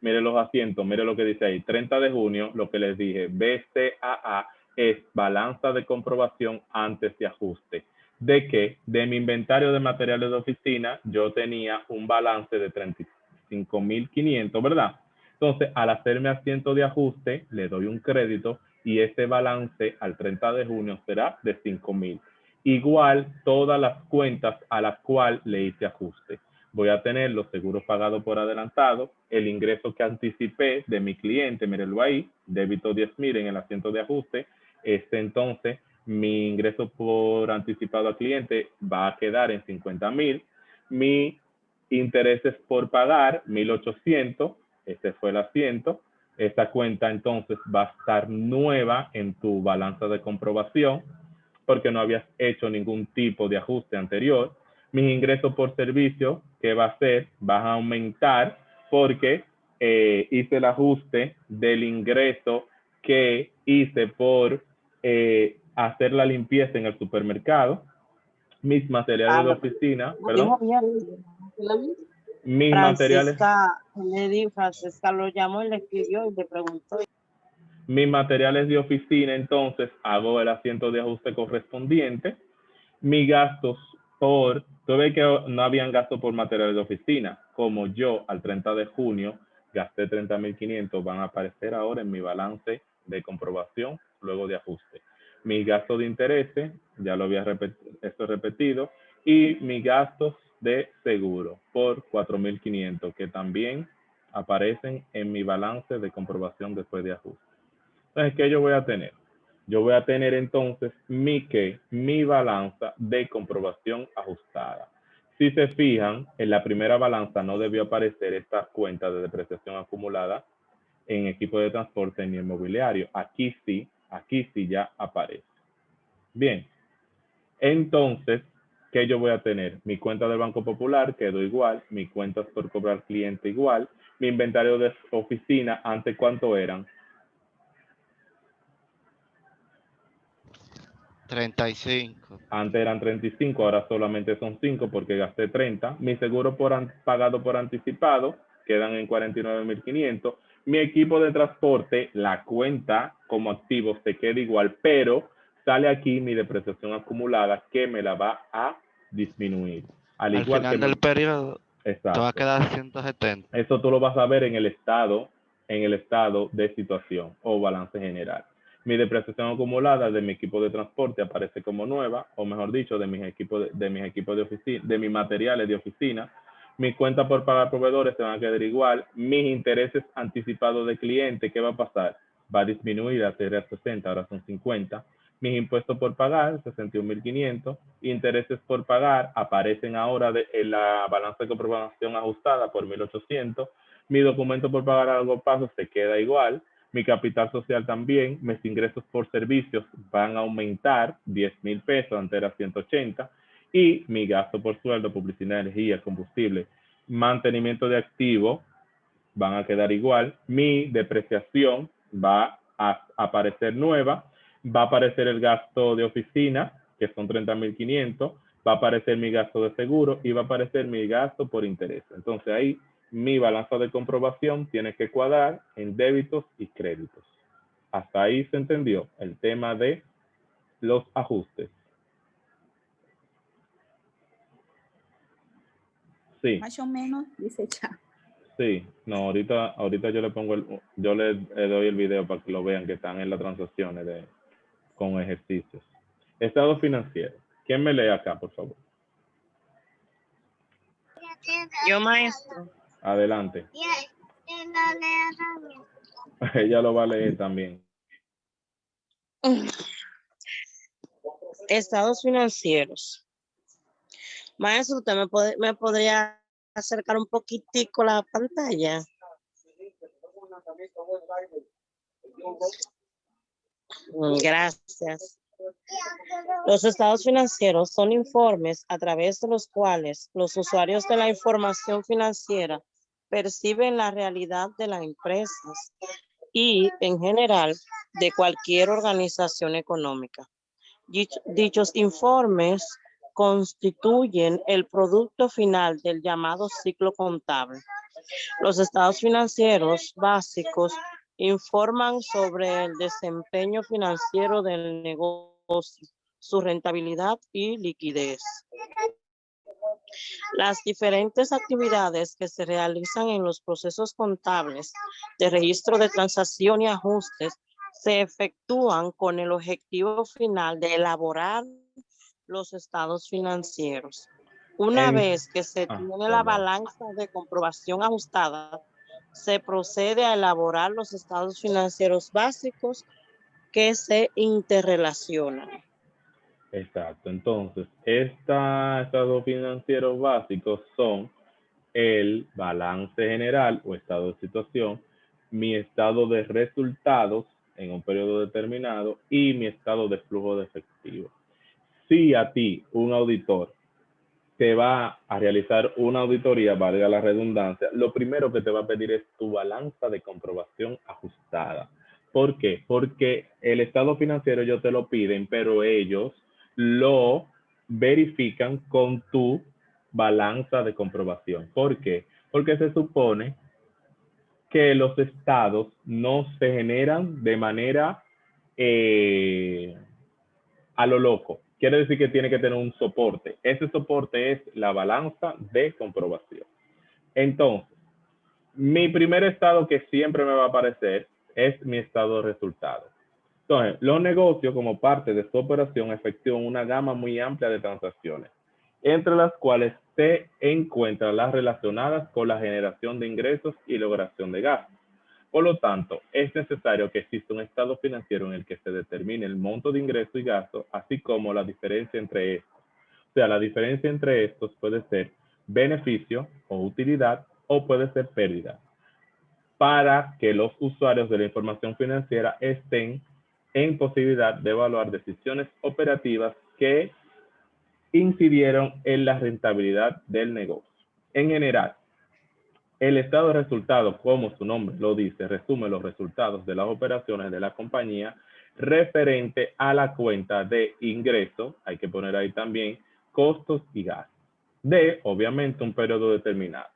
Mire los asientos, mire lo que dice ahí. 30 de junio, lo que les dije, BCAA es balanza de comprobación antes de ajuste. ¿De qué? De mi inventario de materiales de oficina, yo tenía un balance de 35,500, ¿verdad? Entonces, al hacerme asiento de ajuste, le doy un crédito y ese balance al 30 de junio será de 5,000. Igual todas las cuentas a las cuales le hice ajuste. voy a tener los seguros pagados por adelantado, el ingreso que anticipé de mi cliente, mírenlo ahí, débito 10,000 en el asiento de ajuste. Entonces, mi ingreso por anticipado al cliente va a quedar en 50,000. Mi intereses por pagar, 1,800, este fue el asiento. Esta cuenta entonces va a estar nueva en tu balanza de comprobación porque no habías hecho ningún tipo de ajuste anterior. Mis ingresos por servicio, ¿qué va a hacer? Van a aumentar porque hice el ajuste del ingreso que hice por hacer la limpieza en el supermercado. Mis materiales de oficina, perdón. Mis materiales. Francesca lo llamó y le escribió y le preguntó. Mis materiales de oficina, entonces hago el asiento de ajuste correspondiente. Mis gastos tú ves que no habían gastos por materiales de oficina. Como yo al 30 de junio gasté 30,500, van a aparecer ahora en mi balance de comprobación luego de ajuste. Mis gastos de intereses, ya lo había repetido, y mis gastos de seguro por 4,500, que también aparecen en mi balance de comprobación después de ajuste. Entonces, ¿qué yo voy a tener? Yo voy a tener entonces mi balanza de comprobación ajustada. Si se fijan, en la primera balanza no debió aparecer esta cuenta de depreciación acumulada en equipo de transporte ni inmobiliario. Aquí sí ya aparece. Bien, entonces, ¿qué yo voy a tener? Mi cuenta del Banco Popular quedó igual, mis cuentas por cobrar cliente igual, mi inventario de oficina, ¿antes cuánto eran? 35. Antes eran 35, ahora solamente son 5 porque gasté 30. Mi seguro pagado por anticipado quedan en 49,500. Mi equipo de transporte, la cuenta como activo se queda igual, pero sale aquí mi depreciación acumulada que me la va a disminuir. Al igual final que del periodo exacto. te va a quedar 170. Eso tú lo vas a ver en el estado de situación o balance general. Mi depreciación acumulada de mi equipo de transporte aparece como nueva, o mejor dicho, de mis equipos de oficina, de mis materiales de oficina. Mis cuentas por pagar proveedores se van a quedar igual. Mis intereses anticipados de cliente, ¿qué va a pasar? Va a disminuir a ser 60, ahora son 50. Mis impuestos por pagar, 61,500. Intereses por pagar aparecen ahora en la balanza de comprobación ajustada por 1,800. Mi documento por pagar a largo plazo se queda igual. Mi capital social también. Mis ingresos por servicios van a aumentar 10,000 pesos, antes era 180. Y mi gasto por sueldo, publicidad, energía, combustible, mantenimiento de activos van a quedar igual. Mi depreciación va a aparecer nueva. Va a aparecer el gasto de oficina, que son 30,500. Va a aparecer mi gasto de seguro y va a aparecer mi gasto por interés. Entonces ahí mi balanza de comprobación tiene que cuadrar en débitos y créditos. Hasta ahí se entendió el tema de los ajustes. Sí. Más o menos, dice ya. Sí, no, ahorita yo le pongo yo le doy el video para que lo vean, que están en las transacciones con ejercicios. Estado financiero. ¿Quién me lee acá, por favor? Yo, maestro. Adelante. Ella lo va a leer también. Estados financieros. Maestro, ¿usted me podría acercar un poquitico la pantalla? Gracias. Los estados financieros son informes a través de los cuales los usuarios de la información financiera perciben la realidad de las empresas y, en general, de cualquier organización económica. Dichos informes constituyen el producto final del llamado ciclo contable. Los estados financieros básicos informan sobre el desempeño financiero del negocio, su rentabilidad y liquidez. Las diferentes actividades que se realizan en los procesos contables de registro de transacción y ajustes se efectúan con el objetivo final de elaborar los estados financieros. Una En- vez que se tiene la perdón. balanza de comprobación ajustada, se procede a elaborar los estados financieros básicos que se interrelacionan. Exacto. Entonces, estados financieros básicos son el balance general o estado de situación, mi estado de resultados en un periodo determinado y mi estado de flujo de efectivo. Si a ti, un auditor, te va a realizar una auditoría, valga la redundancia, lo primero que te va a pedir es tu balanza de comprobación ajustada. ¿Por qué? Porque el estado financiero ellos te lo piden, pero ellos lo verifican con tu balanza de comprobación. ¿Por qué? Porque se supone que los estados no se generan de manera a lo loco. Quiere decir que tiene que tener un soporte. Ese soporte es la balanza de comprobación. Entonces, mi primer estado que siempre me va a aparecer es mi estado de resultados. Entonces, los negocios como parte de su operación efectúan una gama muy amplia de transacciones, entre las cuales se encuentran las relacionadas con la generación de ingresos y logración de gastos. Por lo tanto, es necesario que exista un estado financiero en el que se determine el monto de ingreso y gasto, así como la diferencia entre estos. O sea, la diferencia entre estos puede ser beneficio o utilidad o puede ser pérdida, para que los usuarios de la información financiera estén en posibilidad de evaluar decisiones operativas que incidieron en la rentabilidad del negocio. En general, el estado de resultados, como su nombre lo dice, resume los resultados de las operaciones de la compañía referente a la cuenta de ingresos, hay que poner ahí también costos y gastos, de obviamente un periodo determinado.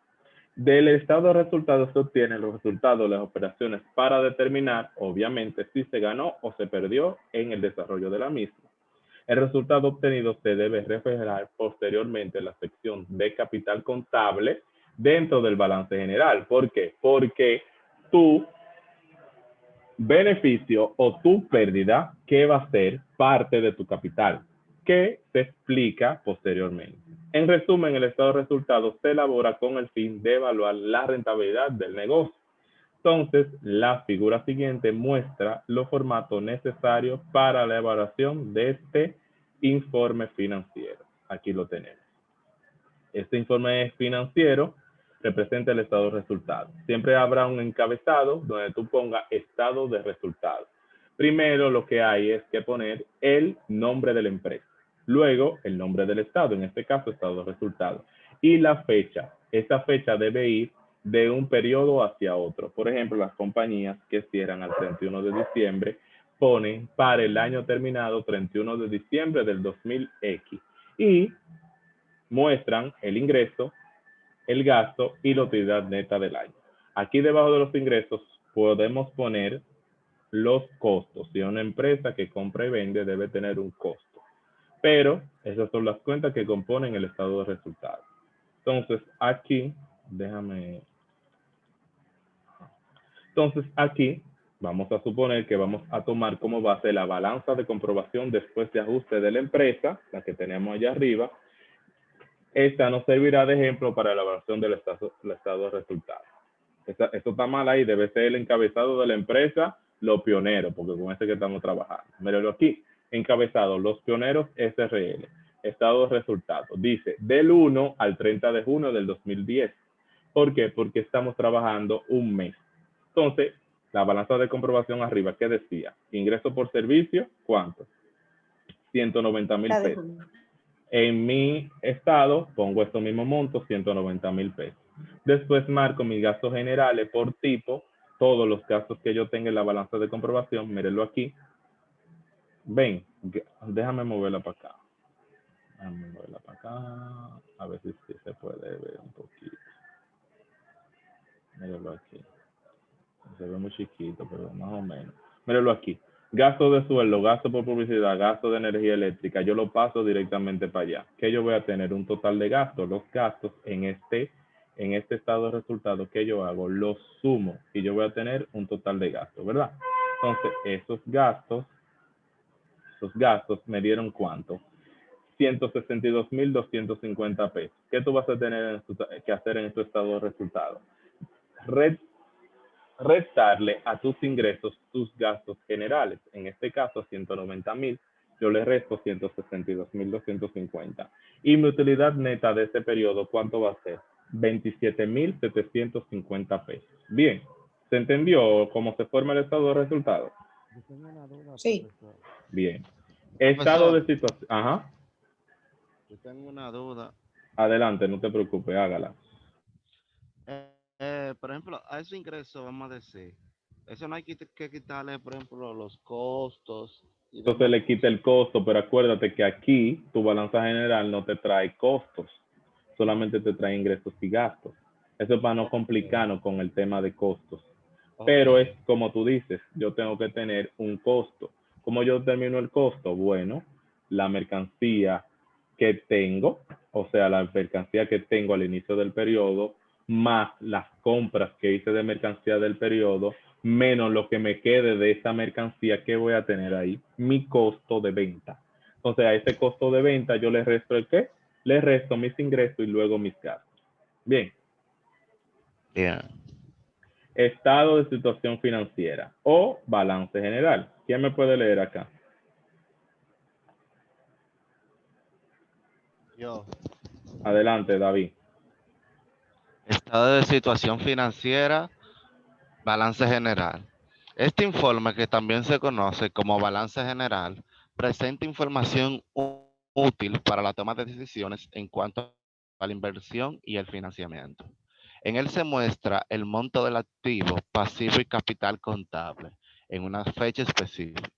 Del estado de resultados se obtienen los resultados de las operaciones para determinar, obviamente, si se ganó o se perdió en el desarrollo de la misma. El resultado obtenido se debe reflejar posteriormente en la sección de capital contable dentro del balance general. ¿Por qué? Porque tu beneficio o tu pérdida, que va a ser parte de tu capital, que se explica posteriormente. En resumen, el estado de resultados se elabora con el fin de evaluar la rentabilidad del negocio. Entonces, la figura siguiente muestra los formatos necesarios para la evaluación de este informe financiero. Aquí lo tenemos. Este informe financiero representa el estado de resultados. Siempre habrá un encabezado donde tú pongas estado de resultados. Primero lo que hay es que poner el nombre de la empresa. Luego el nombre del estado, en este caso estado de resultados. Y la fecha. Esta fecha debe ir de un periodo hacia otro. Por ejemplo, las compañías que cierran al 31 de diciembre ponen para el año terminado 31 de diciembre del 2000X. Y muestran el ingreso, el gasto y la utilidad neta del año. Aquí debajo de los ingresos podemos poner los costos. Si una empresa que compra y vende debe tener un costo. Pero esas son las cuentas que componen el estado de resultados. Entonces aquí, aquí vamos a suponer que vamos a tomar como base la balanza de comprobación después de ajuste de la empresa, la que tenemos allá arriba. Esta nos servirá de ejemplo para la evaluación del estado de resultados. Esto está mal ahí, debe ser el encabezado de la empresa, los pioneros, porque con este que estamos trabajando. Mírenlo aquí, encabezado, los pioneros SRL, estado de resultados. Dice, del 1 al 30 de junio del 2010. ¿Por qué? Porque estamos trabajando un mes. Entonces, la balanza de comprobación arriba, ¿qué decía? Ingreso por servicio, ¿cuánto? 190,000 pesos. En mi estado pongo estos mismos montos, 190,000 pesos. Después marco mis gastos generales por tipo, todos los gastos que yo tenga en la balanza de comprobación, mírenlo aquí. Ven, déjame moverla para acá. Déjame moverla para acá, a ver si se puede ver un poquito. Mírenlo aquí. Se ve muy chiquito, pero más o menos. Mírenlo aquí. Gasto de sueldo, gasto por publicidad, gasto de energía eléctrica, yo lo paso directamente para allá. Que yo voy a tener un total de gastos. Los gastos en este estado de resultados que yo hago, los sumo y yo voy a tener un total de gastos, ¿verdad? Entonces, esos gastos me dieron ¿cuánto? 162,250 pesos. ¿Qué tú vas a tener que hacer en tu estado de resultados? Restarle a tus ingresos tus gastos generales. En este caso, 190,000. Yo le resto 162,250. Y mi utilidad neta de ese periodo, ¿cuánto va a ser? 27,750 pesos. Bien, ¿se entendió cómo se forma el estado de resultados? Yo tengo una duda, Sí. profesor. Bien. Estado de situación. Ajá. Yo tengo una duda. Adelante, no te preocupes, hágala. Por ejemplo, a ese ingreso, vamos a decir, eso no hay que quitarle, por ejemplo, los costos. Y Entonces demás le quita el costo, pero acuérdate que aquí tu balanza general no te trae costos, solamente te trae ingresos y gastos. Eso es para no complicarnos con el tema de costos. Pero Ok. es como tú dices, yo tengo que tener un costo. ¿Cómo yo determino el costo? Bueno, la mercancía que tengo, o sea, la mercancía que tengo al inicio del periodo, más las compras que hice de mercancía del periodo, menos lo que me quede de esa mercancía que voy a tener ahí, mi costo de venta. Entonces, a ese costo de venta yo le resto el qué? Le resto mis ingresos y luego mis gastos. Bien. Bien. Estado de situación financiera o balance general. ¿Quién me puede leer acá? Yo. Adelante, David. Estado de situación financiera, balance general. Este informe, que también se conoce como balance general, presenta información útil para la toma de decisiones en cuanto a la inversión y el financiamiento. En él se muestra el monto del activo, pasivo y capital contable en una fecha específica.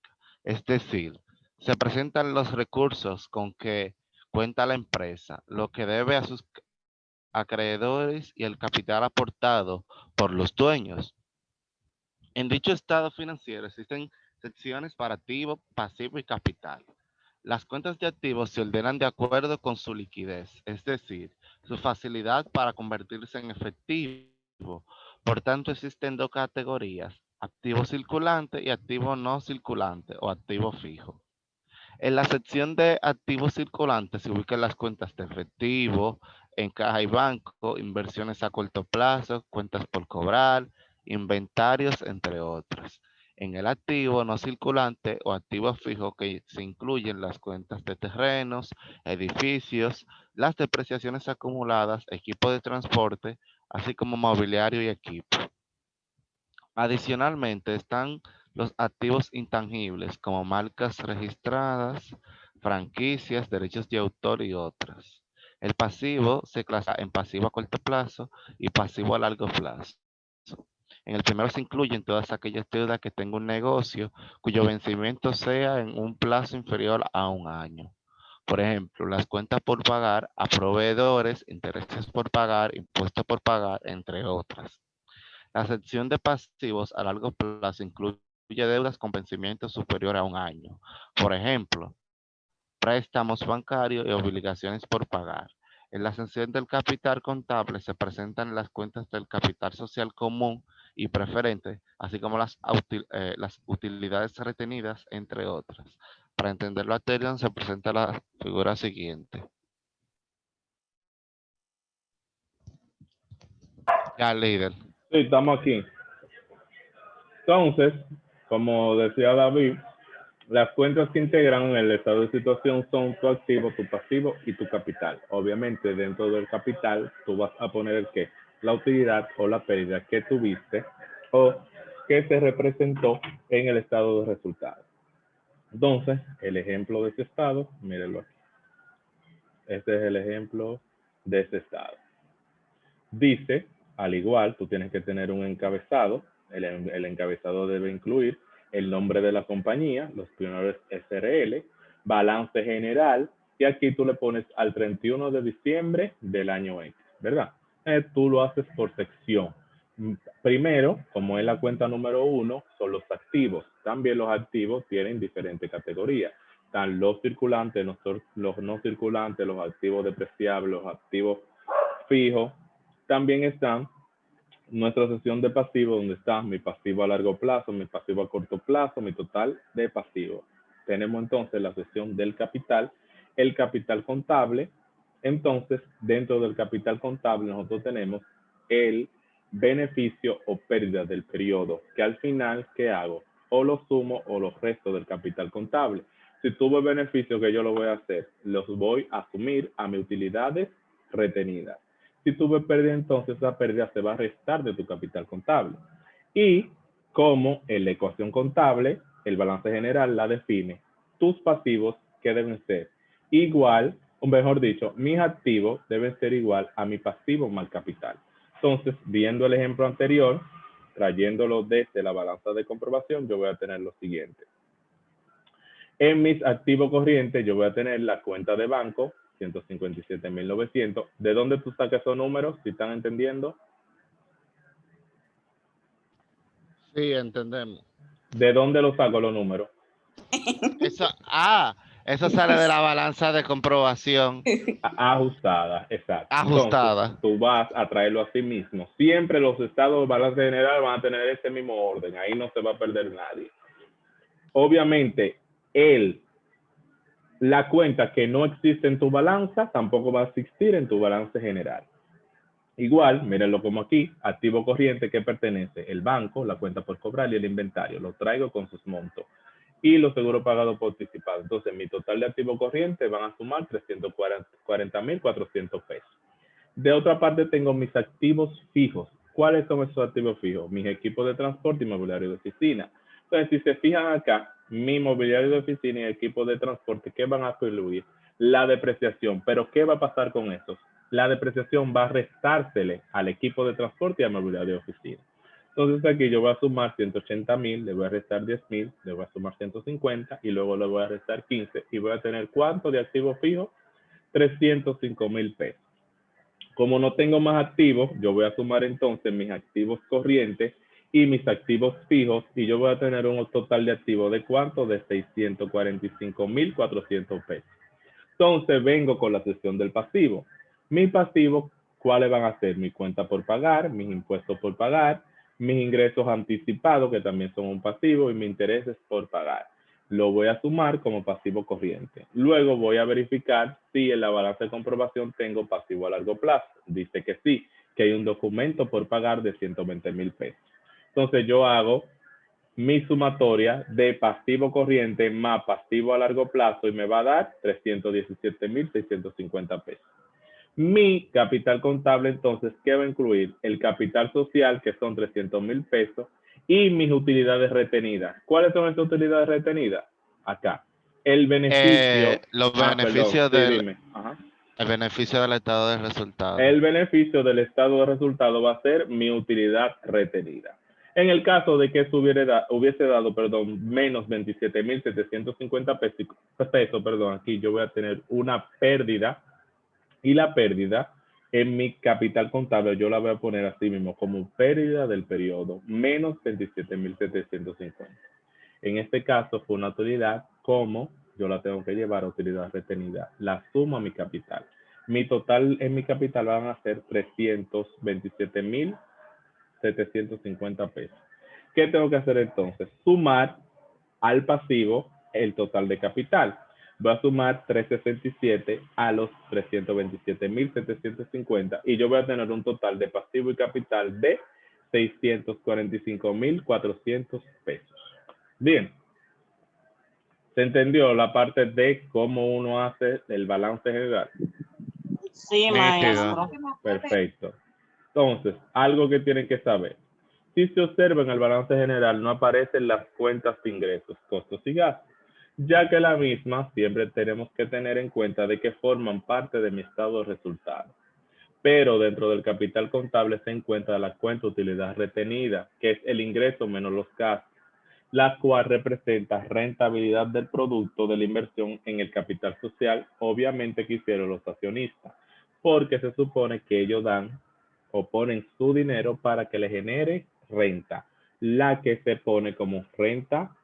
Es decir, se presentan los recursos con que cuenta la empresa, lo que debe a sus acreedores y el capital aportado por los dueños. En dicho estado financiero existen secciones para activo, pasivo y capital. Las cuentas de activos se ordenan de acuerdo con su liquidez, es decir, su facilidad para convertirse en efectivo. Por tanto, existen dos categorías: activo circulante y activo no circulante o activo fijo. En la sección de activos circulantes se ubican las cuentas de efectivo, en caja y banco, inversiones a corto plazo, cuentas por cobrar, inventarios, entre otras. En el activo no circulante o activo fijo, que se incluyen las cuentas de terrenos, edificios, las depreciaciones acumuladas, equipo de transporte, así como mobiliario y equipo. Adicionalmente están los activos intangibles como marcas registradas, franquicias, derechos de autor y otras. El pasivo se clasifica en pasivo a corto plazo y pasivo a largo plazo. En el primero se incluyen todas aquellas deudas que tenga un negocio cuyo vencimiento sea en un plazo inferior a un año. Por ejemplo, las cuentas por pagar a proveedores, intereses por pagar, impuestos por pagar, entre otras. La sección de pasivos a largo plazo incluye deudas con vencimiento superior a un año. Por ejemplo, préstamos bancarios y obligaciones por pagar. En la sección del capital contable se presentan las cuentas del capital social común y preferente, así como las utilidades retenidas, entre otras. Para entender lo anterior se presenta la figura siguiente. Ya, líder. Sí, estamos aquí. Entonces, como decía David, las cuentas que integran el estado de situación son tu activo, tu pasivo y tu capital. Obviamente, dentro del capital, tú vas a poner el qué, la utilidad o la pérdida que tuviste o que se representó en el estado de resultados. Entonces, el ejemplo de ese estado, mírenlo aquí. Este es el ejemplo de ese estado. Dice, al igual, tú tienes que tener un encabezado. El encabezado debe incluir el nombre de la compañía, los primeros SRL, balance general, y aquí tú le pones al 31 de diciembre del año X, ¿verdad? Tú lo haces por sección. Primero, como es la cuenta número 1, son los activos. También los activos tienen diferentes categorías. Están los circulantes, los no circulantes, los activos depreciables, los activos fijos. También están nuestra sección de pasivo, donde está mi pasivo a largo plazo, mi pasivo a corto plazo, mi total de pasivo. Tenemos entonces la sección del capital, el capital contable. Entonces, dentro del capital contable nosotros tenemos el beneficio o pérdida del periodo, que al final, ¿qué hago? O lo sumo o los restos del capital contable. Si tuve beneficio, que yo lo voy a hacer, los voy a asumir a mis utilidades retenidas. Si tuve pérdida, entonces esa pérdida se va a restar de tu capital contable. Y como en la ecuación contable, el balance general la define, tus pasivos, ¿qué deben ser? Igual, o mejor dicho, mis activos deben ser igual a mi pasivo más capital. Entonces, viendo el ejemplo anterior, trayéndolo desde la balanza de comprobación, yo voy a tener lo siguiente. En mis activos corrientes, yo voy a tener la cuenta de banco, 157.900. ¿De dónde tú sacas esos números? ¿Si están entendiendo? Sí, entendemos. ¿De dónde los saco los números? Eso sale de la balanza de comprobación. Ajustada, exacto. Ajustada. Entonces, tú vas a traerlo a sí mismo. Siempre los estados de balance general van a tener ese mismo orden. Ahí no se va a perder nadie. Obviamente, la cuenta que no existe en tu balanza tampoco va a existir en tu balance general. Igual, mírenlo como aquí, activo corriente que pertenece el banco, la cuenta por cobrar y el inventario. Lo traigo con sus montos. Y los seguros pagados por anticipado. Entonces, mi total de activo corriente van a sumar 340.400 pesos. De otra parte, tengo mis activos fijos. ¿Cuáles son esos activos fijos? Mis equipos de transporte y mobiliario de oficina. Entonces, si se fijan acá, mi mobiliario de oficina y equipo de transporte, ¿qué van a incluir? La depreciación. ¿Pero qué va a pasar con esos? La depreciación va a restársele al equipo de transporte y al mobiliario de oficina. Entonces aquí yo voy a sumar 180.000, le voy a restar 10.000, le voy a sumar 150 y luego le voy a restar 15 y voy a tener ¿cuánto de activo fijo? 305.000 pesos. Como no tengo más activos, yo voy a sumar entonces mis activos corrientes y mis activos fijos y yo voy a tener un total de activos de ¿cuánto? De 645.400 pesos. Entonces vengo con la sección del pasivo. Mis pasivos, ¿cuáles van a ser? Mi cuenta por pagar, mis impuestos por pagar, mis ingresos anticipados, que también son un pasivo, y mis intereses por pagar. Lo voy a sumar como pasivo corriente. Luego voy a verificar si en la balanza de comprobación tengo pasivo a largo plazo. Dice que sí, que hay un documento por pagar de 120.000 pesos. Entonces yo hago mi sumatoria de pasivo corriente más pasivo a largo plazo y me va a dar 317.650 pesos. Mi capital contable, entonces, ¿qué va a incluir? El capital social, que son 300.000 pesos, y mis utilidades retenidas. ¿Cuáles son esas utilidades retenidas? Acá. El beneficio. Los beneficios perdón, el beneficio del estado de resultados. El beneficio del estado de resultado va a ser mi utilidad retenida. En el caso de que eso hubiese dado, menos 27.750 pesos, aquí yo voy a tener una pérdida. Y la pérdida en mi capital contable yo la voy a poner así mismo como pérdida del periodo, menos 27.750. En este caso fue una utilidad, como yo la tengo que llevar a utilidad retenida. La sumo a mi capital. Mi total en mi capital van a ser 327.750 pesos. ¿Qué tengo que hacer entonces? Sumar al pasivo el total de capital. Voy a sumar 367 a los 327.750 y yo voy a tener un total de pasivo y capital de 645.400 pesos. Bien. ¿Se entendió la parte de cómo uno hace el balance general? Sí, maestro. Perfecto. Entonces, algo que tienen que saber. Si se observa en el balance general, no aparecen las cuentas de ingresos, costos y gastos, ya que la misma siempre tenemos que tener en cuenta de que forman parte de mi estado de resultados. Pero dentro del capital contable se encuentra la cuenta de utilidad retenida, que es el ingreso menos los gastos, la cual representa rentabilidad del producto de la inversión en el capital social, obviamente que hicieron los accionistas, porque se supone que ellos dan o ponen su dinero para que le genere renta, la que se pone como renta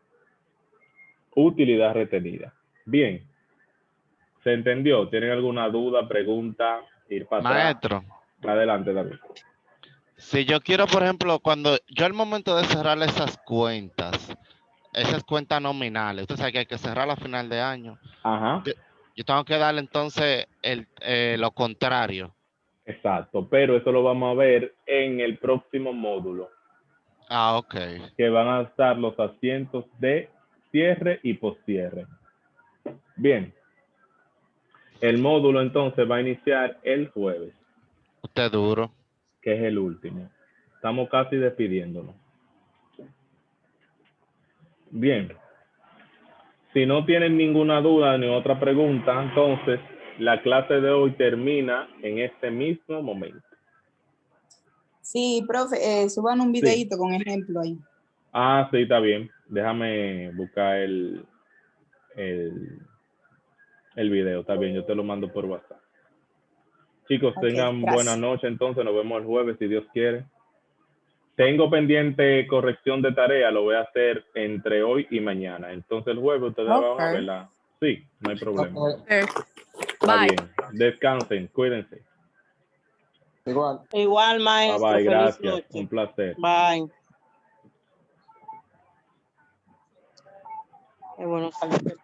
utilidad retenida. Bien, ¿se entendió? ¿Tienen alguna duda, pregunta? Ir para Maestro. atrás. Adelante, David. Si yo quiero, por ejemplo, cuando yo al momento de cerrar esas cuentas nominales, usted sabe que hay que cerrar a final de año. Ajá. Yo tengo que darle entonces lo contrario. Exacto, pero eso lo vamos a ver en el próximo módulo, Ah, ok. que van a estar los asientos de cierre y postcierre. Bien, el módulo entonces va a iniciar el jueves, Usted duro. que es el último. Estamos casi despidiéndonos. Bien, si no tienen ninguna duda ni otra pregunta, entonces la clase de hoy termina en este mismo momento. Sí, profe, suban un videito con ejemplo ahí. Ah, sí, está bien. Déjame buscar el video. Está bien, yo te lo mando por WhatsApp. Chicos, Ok, tengan gracias. buena noche. Entonces nos vemos el jueves, si Dios quiere. Tengo pendiente corrección de tarea. Lo voy a hacer entre hoy y mañana. Entonces el jueves ustedes van a verla. Sí, no hay problema. Está Bye. bien. Descansen, cuídense. Igual. Igual, Bye maestro, bye, feliz gracias. noche. Un placer. Bye. Qué bueno salir.